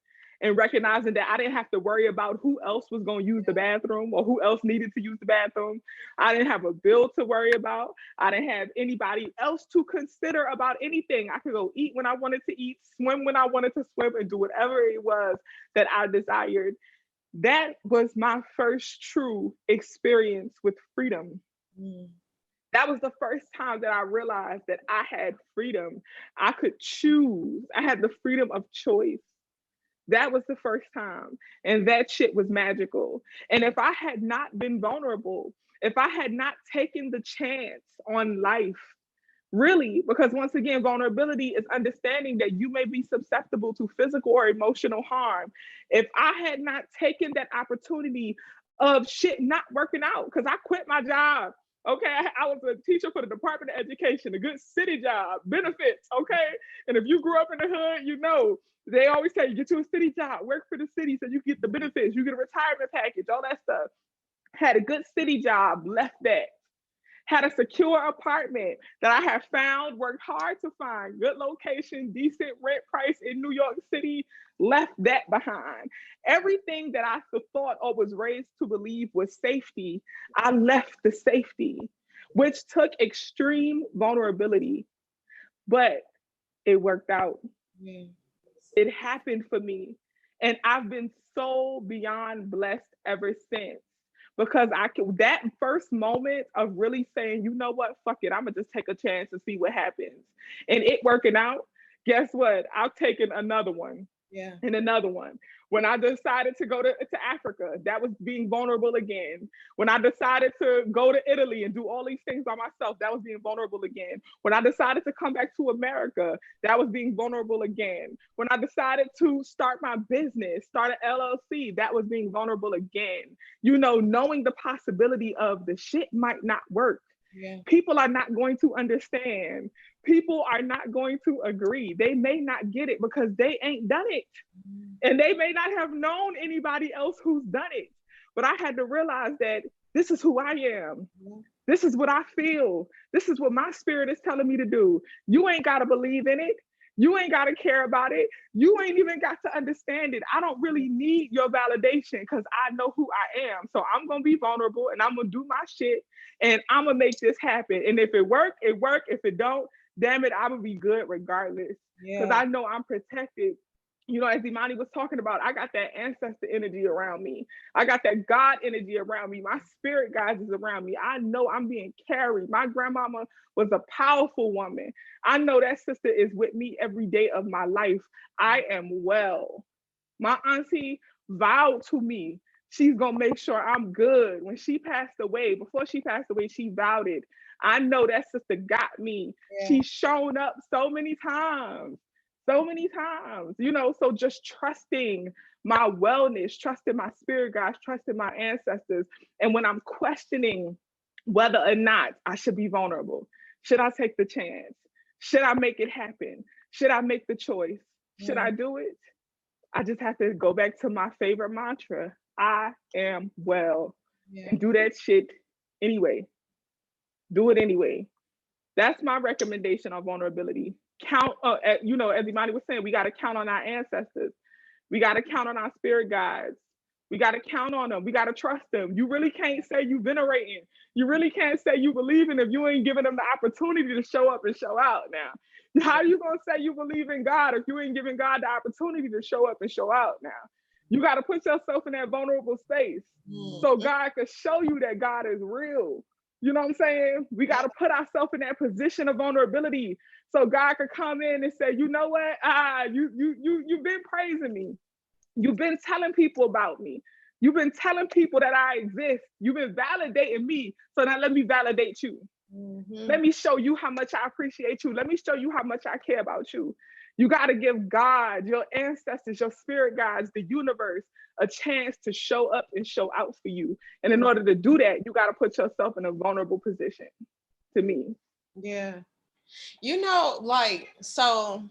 and recognizing that I didn't have to worry about who else was going to use the bathroom or who else needed to use the bathroom. I didn't have a bill to worry about. I didn't have anybody else to consider about anything. I could go eat when I wanted to eat, swim when I wanted to swim, and do whatever it was that I desired. That was my first true experience with freedom. That was the first time that I realized that I had freedom. I could choose. I had the freedom of choice. That was the first time. And that shit was magical. And if I had not been vulnerable, if I had not taken the chance on life, really, because once again, vulnerability is understanding that you may be susceptible to physical or emotional harm. If I had not taken that opportunity of shit not working out, because I quit my job. Okay, I was a teacher for the Department of Education, a good city job, benefits, okay? And if you grew up in the hood, you know, they always say, get you a city job, work for the city so you get the benefits, you get a retirement package, all that stuff. Had a good city job, left that. Had a secure apartment that I have found, worked hard to find, good location, decent rent price in New York City, left that behind. Everything that I thought or was raised to believe was safety, I left the safety, which took extreme vulnerability, but it worked out. It happened for me. And I've been so beyond blessed ever since. Because that first moment of really saying, you know what, fuck it, I'm gonna just take a chance and see what happens. And it working out, guess what? I've taken another one. And another one. When I decided to go to Africa, that was being vulnerable again. When I decided to go to Italy and do all these things by myself, that was being vulnerable again. When I decided to come back to America, that was being vulnerable again. When I decided to start my business, start an LLC, that was being vulnerable again. You know, knowing the possibility of the shit might not work. People are not going to understand. People are not going to agree. They may not get it because they ain't done it. And they may not have known anybody else who's done it. But I had to realize that this is who I am. This is what I feel. This is what my spirit is telling me to do. You ain't got to believe in it. You ain't got to care about it. You ain't even got to understand it. I don't really need your validation because I know who I am. So I'm going to be vulnerable and I'm going to do my shit and I'm going to make this happen. And if it work, it work. If it don't, damn it, I will be good regardless. Because I know I'm protected. You know, as Imani was talking about, I got that ancestor energy around me. I got that God energy around me. My spirit guides is around me. I know I'm being carried. My grandmama was a powerful woman. I know that sister is with me every day of my life. I am well. My auntie vowed to me, she's gonna make sure I'm good. When she passed away, before she passed away, she vowed it. I know that sister got me. She's shown up so many times. You know, so just trusting my wellness, trusting my spirit guides, trusting my ancestors. And when I'm questioning whether or not I should be vulnerable, should I take the chance? Should I make it happen? Should I make the choice? Should I do it? I just have to go back to my favorite mantra. I am well. And do that shit anyway. Do it anyway. That's my recommendation on vulnerability. Count, you know, as Imani was saying, we got to count on our ancestors. We got to count on our spirit guides. We got to count on them. We got to trust them. You really can't say you venerating. You really can't say you believe in if you ain't giving them the opportunity to show up and show out now. How are you going to say you believe in God if you ain't giving God the opportunity to show up and show out now? You got to put yourself in that vulnerable space so God can show you that God is real. You know what I'm saying? We got to put ourselves in that position of vulnerability so God could come in and say, you know what? You've been praising me. You've been telling people about me. You've been telling people that I exist. You've been validating me. So now let me validate you. Let me show you how much I appreciate you. Let me show you how much I care about you. You got to give God, your ancestors, your spirit guides, the universe, a chance to show up and show out for you. And in order to do that, you got to put yourself in a vulnerable position, to me. Yeah. You know, like, so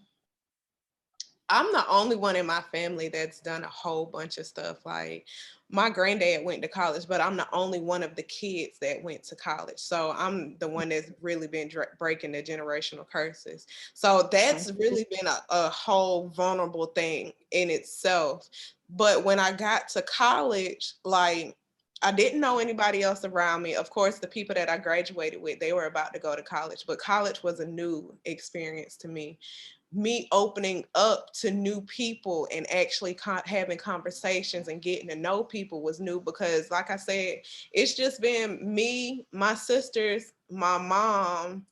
I'm the only one in my family that's done a whole bunch of stuff. Like, my granddad went to college, but I'm the only one of the kids that went to college. So I'm the one that's really been breaking the generational curses. So that's really been a whole vulnerable thing in itself. But when I got to college, like, I didn't know anybody else around me. Of course, the people that I graduated with, they were about to go to college, but college was a new experience to me. Me opening up to new people and actually having conversations and getting to know people was new, because like I said, it's just been me, my sisters, my mom,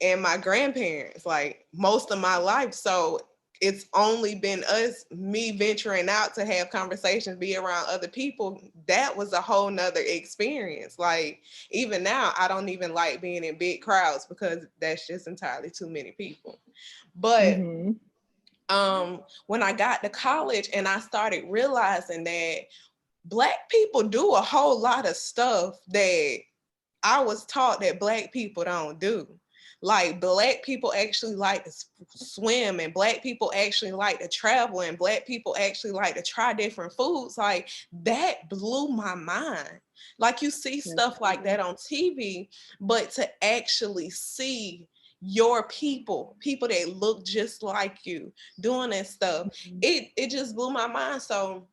and my grandparents, like, most of my life. So it's only been me venturing out to have conversations, be around other people. That was a whole nother experience. Like, even now, I don't even like being in big crowds because that's just entirely too many people. But when I got to college and I started realizing that Black people do a whole lot of stuff that I was taught that Black people don't do. Like, Black people actually like to swim, and Black people actually like to travel, and Black people actually like to try different foods. Like, that blew my mind. Like, you see stuff like that on TV, but to actually see your people that look just like you doing that stuff, it just blew my mind. So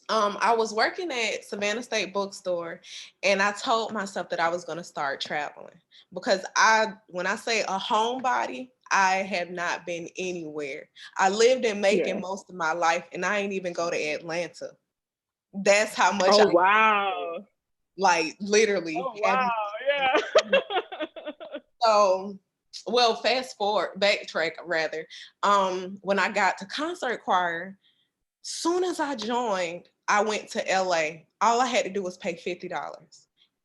I was working at Savannah State Bookstore, and I told myself that I was going to start traveling, because when I say a homebody, I have not been anywhere. I lived in Macon most of my life, and I ain't even go to Atlanta. That's how much wow. Like, literally. Oh, wow. Yeah. So, well, backtrack rather. When I got to concert choir, soon as I joined, I went to LA. All I had to do was pay $50.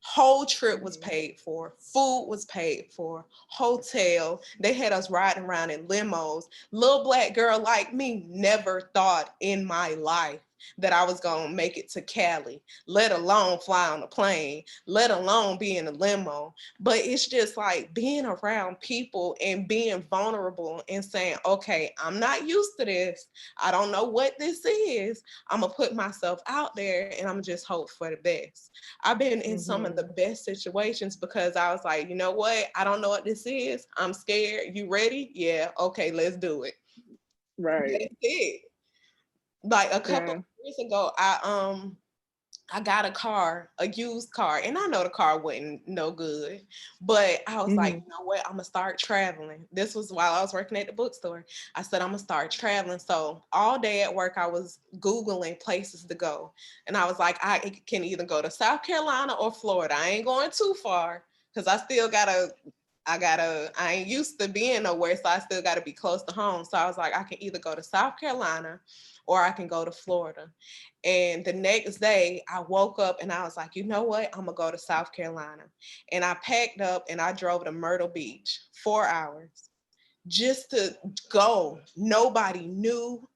Whole trip was paid for. Food was paid for. Hotel. They had us riding around in limos. Little Black girl like me never thought in my life that I was going to make it to Cali, let alone fly on a plane, let alone be in a limo. But it's just like being around people and being vulnerable and saying, okay, I'm not used to this. I don't know what this is. I'm going to put myself out there, and I'm just hope for the best. I've been in some of the best situations because I was like, you know what? I don't know what this is. I'm scared. You ready? Yeah. Okay, let's do it. Right. That's it. Like, a couple of years ago, I got a used car, and I know the car wasn't no good, but I was like, you know what? I'm gonna start traveling. This was while I was working at the bookstore. I said, I'm gonna start traveling. So all day at work, I was Googling places to go. And I was like, I can either go to South Carolina or Florida. I ain't going too far, because I ain't used to being nowhere, so I still gotta be close to home. So I was like, I can either go to South Carolina or I can go to Florida. And the next day I woke up and I was like, you know what? I'm gonna go to South Carolina. And I packed up and I drove to Myrtle Beach, 4 hours, just to go. Nobody knew.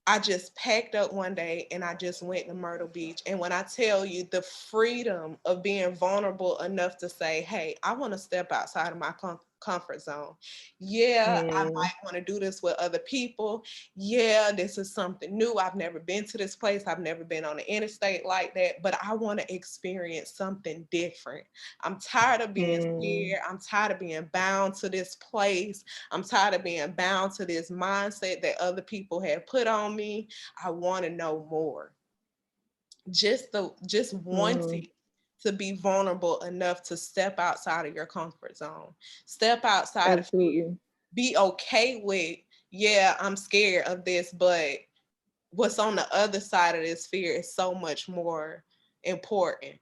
I just packed up one day and I just went to Myrtle Beach. And when I tell you the freedom of being vulnerable enough to say, hey, I want to step outside of my comfort zone. Yeah, I might want to do this with other people. Yeah, this is something new. I've never been to this place. I've never been on the interstate like that, but I want to experience something different. I'm tired of being scared. I'm tired of being bound to this place. I'm tired of being bound to this mindset that other people have put on me. I want to know more. Just wanting to be vulnerable enough to step outside of your comfort zone. Step outside of fear. Be okay with, yeah, I'm scared of this, but what's on the other side of this fear is so much more important.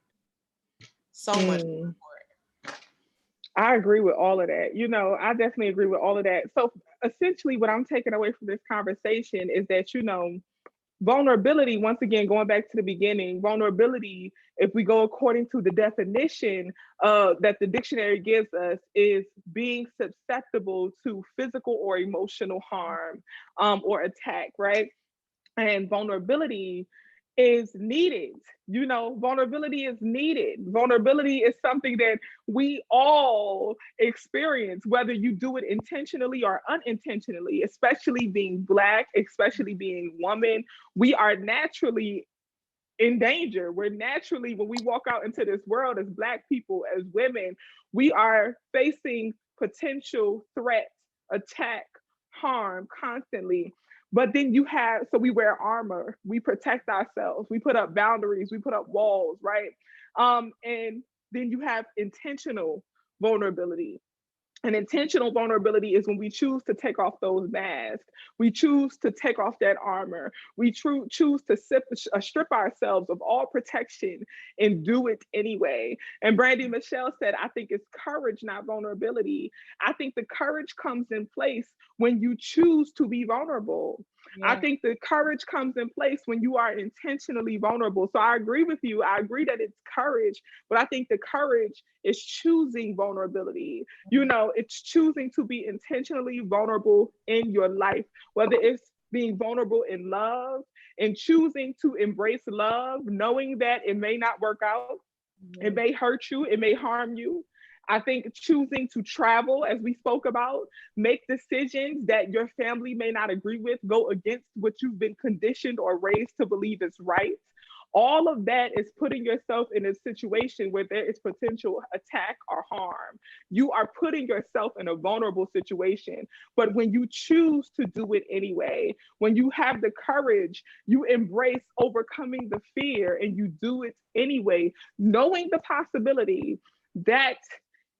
So much more important. I agree with all of that. You know, I definitely agree with all of that. So essentially what I'm taking away from this conversation is that, you know, Vulnerability, once again, going back to the beginning, vulnerability, if we go according to the definition that the dictionary gives us, is being susceptible to physical or emotional harm or attack, right? And vulnerability is needed. You know, vulnerability is needed. Vulnerability is something that we all experience, whether you do it intentionally or unintentionally, especially being Black, especially being woman. We are naturally in danger. We're naturally, when we walk out into this world as Black people, as women, we are facing potential threats, attack, harm constantly. But then you have, so we wear armor, we protect ourselves, we put up boundaries, we put up walls, right? And then you have intentional vulnerability. And intentional vulnerability is when we choose to take off those masks. We choose to take off that armor. We choose to strip ourselves of all protection and do it anyway. And Brandy Michelle said, I think it's courage, not vulnerability. I think the courage comes in place when you choose to be vulnerable. Yeah. I think the courage comes in place when you are intentionally vulnerable. So I agree with you. I agree that it's courage, but I think the courage is choosing vulnerability. You know, it's choosing to be intentionally vulnerable in your life, whether it's being vulnerable in love and choosing to embrace love, knowing that it may not work out, it may hurt you, it may harm you. I think choosing to travel, as we spoke about, make decisions that your family may not agree with, go against what you've been conditioned or raised to believe is right. All of that is putting yourself in a situation where there is potential attack or harm. You are putting yourself in a vulnerable situation. But when you choose to do it anyway, when you have the courage, you embrace overcoming the fear and you do it anyway, knowing the possibility, that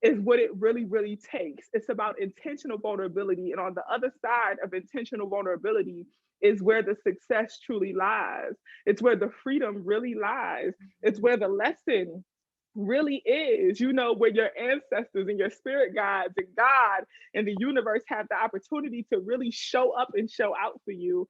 is what it really, really takes. It's about intentional vulnerability. And on the other side of intentional vulnerability is where the success truly lies. It's where the freedom really lies. It's where the lesson really is, you know, where your ancestors and your spirit guides and God and the universe have the opportunity to really show up and show out for you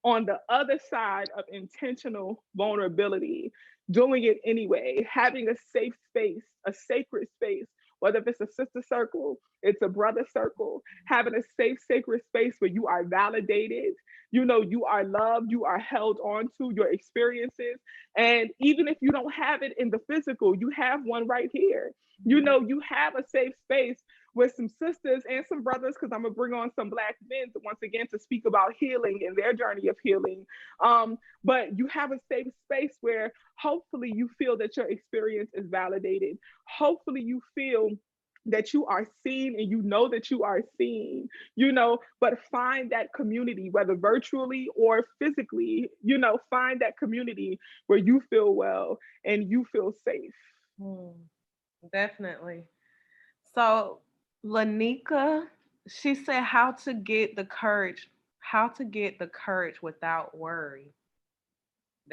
on the other side of intentional vulnerability, doing it anyway, having a safe space, a sacred space, whether if it's a sister circle, it's a brother circle, having a safe, sacred space where you are validated, you know, you are loved, you are held on to your experiences. And even if you don't have it in the physical, you have one right here. You know, you have a safe space with some sisters and some brothers, because I'm gonna bring on some Black men once again to speak about healing and their journey of healing. But you have a safe space where hopefully you feel that your experience is validated. Hopefully you feel that you are seen and you know that you are seen, you know, but find that community, whether virtually or physically, you know, find that community where you feel well and you feel safe. Definitely. So Lanika, she said how to get the courage without worry.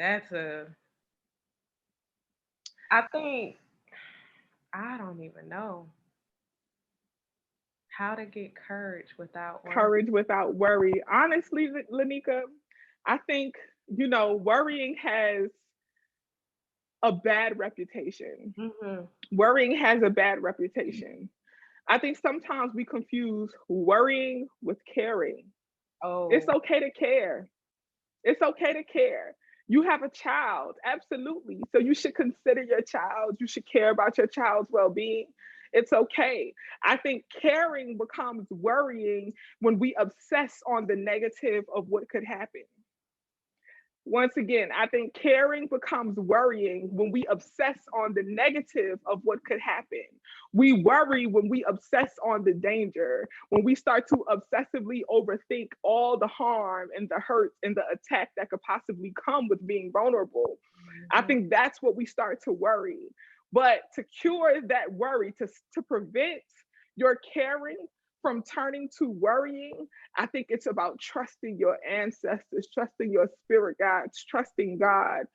I think, I don't even know how to get courage without worry. Courage without worry. Honestly, Lanika, I think, you know, worrying has a bad reputation. Mm-hmm. Worrying has a bad reputation. I think sometimes we confuse worrying with caring. Oh. It's okay to care. It's okay to care. You have a child, absolutely. So you should consider your child. You should care about your child's well-being. It's okay. I think caring becomes worrying when we obsess on the negative of what could happen. Once again, I think caring becomes worrying when we obsess on the negative of what could happen. We worry when we obsess on the danger, when we start to obsessively overthink all the harm and the hurt and the attack that could possibly come with being vulnerable. Mm-hmm. I think that's what we start to worry. But to cure that worry, to prevent your caring from turning to worrying, I think it's about trusting your ancestors, trusting your spirit guides, trusting God,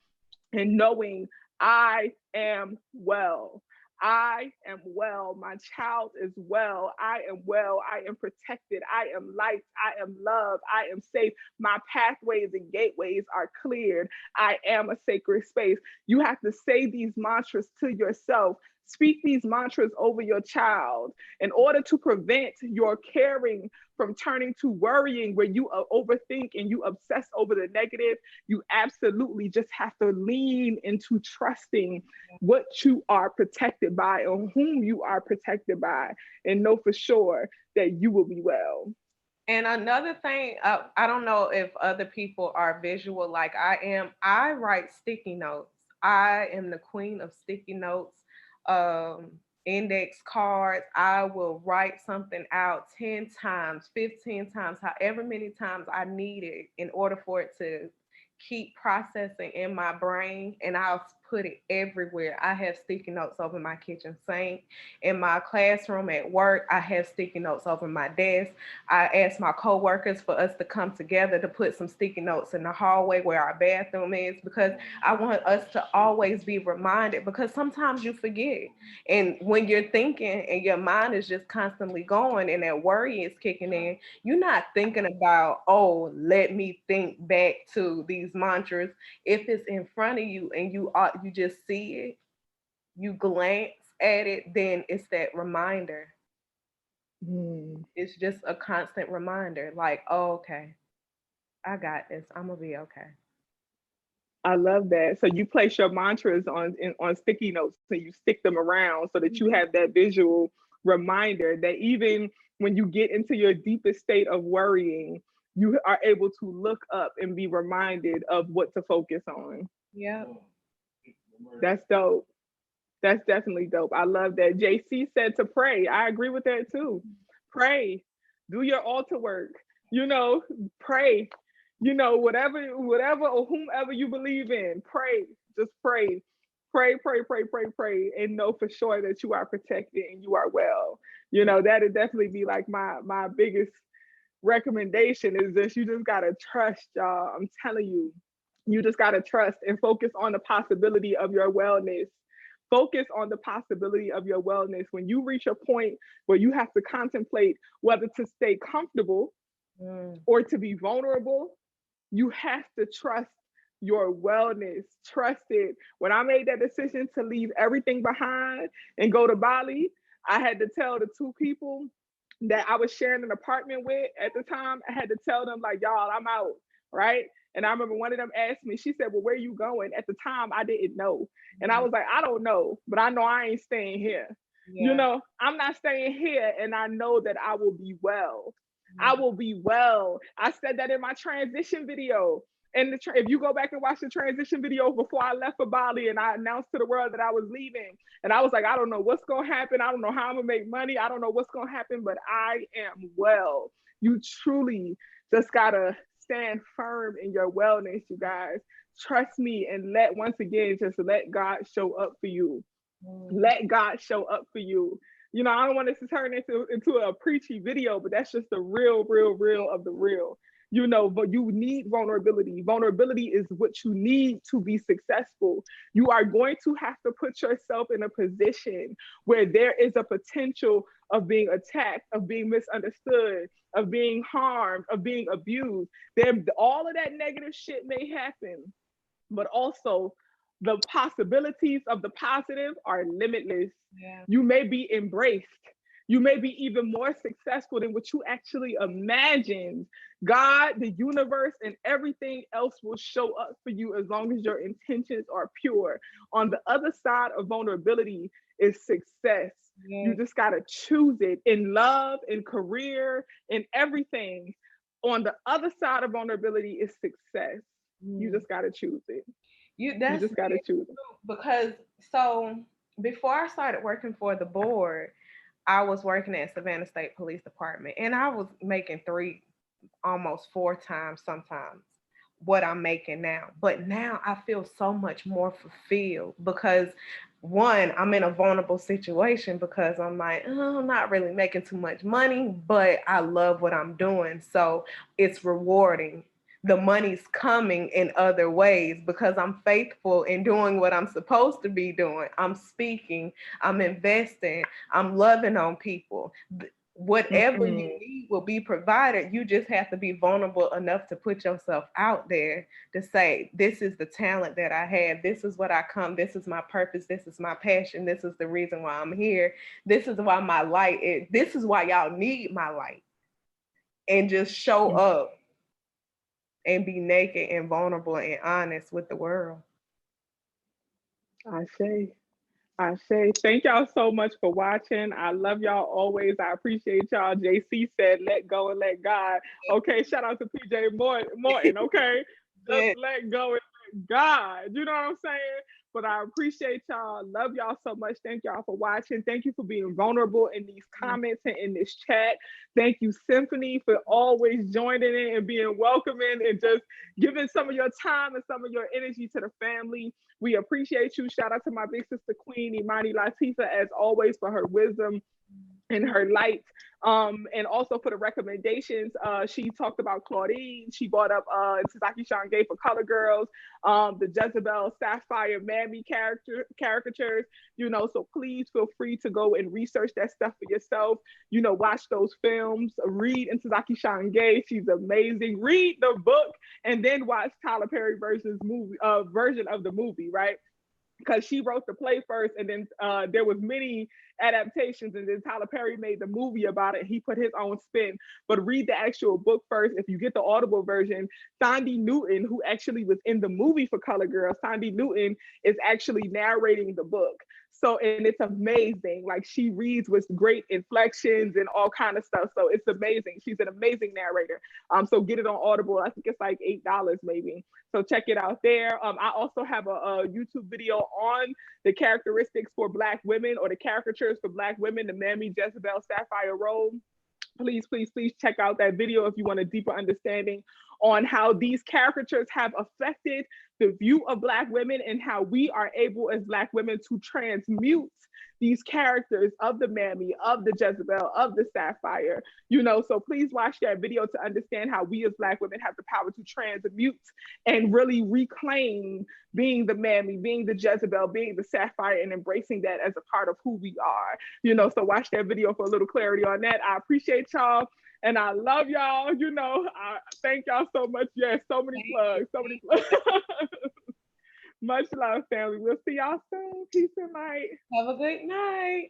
and knowing I am well. I am well. My child is well. I am well. I am protected. I am liked. I am loved. I am safe. My pathways and gateways are cleared. I am a sacred space. You have to say these mantras to yourself. Speak these mantras over your child in order to prevent your caring from turning to worrying, where you overthink and you obsess over the negative. You absolutely just have to lean into trusting what you are protected by or whom you are protected by, and know for sure that you will be well. And another thing, I don't know if other people are visual like I am. I write sticky notes. I am the queen of sticky notes, um, index cards. I will write something out 10 times, 15 times, however many times I need it in order for it to keep processing in my brain. And I'll put it everywhere. I have sticky notes over my kitchen sink. In my classroom at work, I have sticky notes over my desk. I ask my coworkers for us to come together to put some sticky notes in the hallway where our bathroom is, because I want us to always be reminded, because sometimes you forget. And when you're thinking and your mind is just constantly going and that worry is kicking in, you're not thinking about, oh, let me think back to these mantras. If it's in front of you and you just see it, you glance at it, then it's that reminder. It's just a constant reminder, like, oh, okay, I got this. I'm gonna be okay. I love that. So you place your mantras on sticky notes and you stick them around so that you have that visual reminder that even when you get into your deepest state of worrying, you are able to look up and be reminded of what to focus on. Yeah. That's dope. That's definitely dope. I love that. JC said to pray. I agree with that too. Pray. Do your altar work. Pray. Whatever or whomever you believe in, pray. Just pray. Pray, and know for sure that you are protected and you are well. That'd definitely be like my biggest recommendation, is that you just gotta trust, y'all. I'm telling you, you just gotta trust and focus on the possibility of your wellness. Focus on the possibility of your wellness. When you reach a point where you have to contemplate whether to stay comfortable or to be vulnerable, you have to trust your wellness. Trust it. When I made that decision to leave everything behind and go to Bali, I had to tell the two people that I was sharing an apartment with at the time, I had to tell them, like, y'all, I'm out, right? And I remember one of them asked me, she said, well, where are you going? At the time, I didn't know. And I was like, I don't know, but I know I ain't staying here. Yeah. I'm not staying here, and I know that I will be well. I will be well. I said that in my transition video. And if you go back and watch the transition video before I left for Bali, and I announced to the world that I was leaving, and I was like, I don't know what's going to happen. I don't know how I'm going to make money. I don't know what's going to happen, but I am well. You truly just got to stand firm in your wellness, you guys. Trust me, and once again, just let God show up for you. Let God show up for you. I don't want this to turn into a preachy video, but that's just the real of the real. But you need vulnerability. Vulnerability is what you need to be successful. You are going to have to put yourself in a position where there is a potential of being attacked, of being misunderstood, of being harmed, of being abused. All of that negative shit may happen, but also the possibilities of the positive are limitless. Yeah. You may be embraced. You may be even more successful than what you actually imagined. God, the universe, and everything else will show up for you as long as your intentions are pure. On the other side of vulnerability is success. Yeah. You just got to choose it in love, in career, in everything. On the other side of vulnerability is success. You just got to choose it. You just got to choose it. Because so before I started working for the board, I was working at Savannah State Police Department, and I was making 3, almost 4 times sometimes what I'm making now. But now I feel so much more fulfilled because, one, I'm in a vulnerable situation because I'm like, oh, I'm not really making too much money, but I love what I'm doing. So it's rewarding. the money's coming in other ways because I'm faithful in doing what I'm supposed to be doing. I'm speaking, I'm investing, I'm loving on people. Whatever you need will be provided. You just have to be vulnerable enough to put yourself out there to say, this is the talent that I have. This is what I come. This is my purpose. This is my passion. This is the reason why I'm here. This is why my light is. This is why y'all need my light. And just show up and be naked and vulnerable and honest with the world. I say, thank y'all so much for watching. I love y'all always. I appreciate y'all. JC said, let go and let God. Okay, shout out to PJ Morton, okay? Just let go and let God. You know what I'm saying? But I appreciate y'all. Love y'all so much. Thank y'all for watching. Thank you for being vulnerable in these comments and in this chat. Thank you, Symphony, for always joining in and being welcoming and just giving some of your time and some of your energy to the family. We appreciate you. Shout out to my big sister queen, Imani Latifah, as always, for her wisdom and her light. And also for the recommendations. She talked about Claudine. She brought up Tazaki Shange for Color Girls, the Jezebel Sapphire Mammy caricatures, you know, so please feel free to go and research that stuff for yourself. You know, watch those films, read Tazaki Shange. She's amazing. Read the book and then watch Tyler Perry version of the movie, right? Because she wrote the play first, and then there was many adaptations, and then Tyler Perry made the movie about it. He put his own spin, but read the actual book first. If you get the Audible version, Sandy Newton, who actually was in the movie for Color Girls, Sandy Newton is actually narrating the book. So, and it's amazing. Like, she reads with great inflections and all kind of stuff. So it's amazing. She's an amazing narrator. So get it on Audible. I think it's like $8 maybe. So check it out there. I also have a YouTube video on the characteristics for Black women, or the caricatures for Black women, the Mammy, Jezebel, Sapphire role. Please, please, please check out that video if you want a deeper understanding on how these caricatures have affected the view of Black women and how we are able as Black women to transmute these characters of the Mammy, of the Jezebel, of the Sapphire, you know. So please watch that video to understand how we as Black women have the power to transmute and really reclaim being the Mammy, being the Jezebel, being the Sapphire, and embracing that as a part of who we are, you know. So watch that video for a little clarity on that. I appreciate y'all. And I love y'all, you know. I thank y'all so much. Yes, so many plugs, so many plugs. Much love, family. We'll see y'all soon. Peace and light. Have a good night.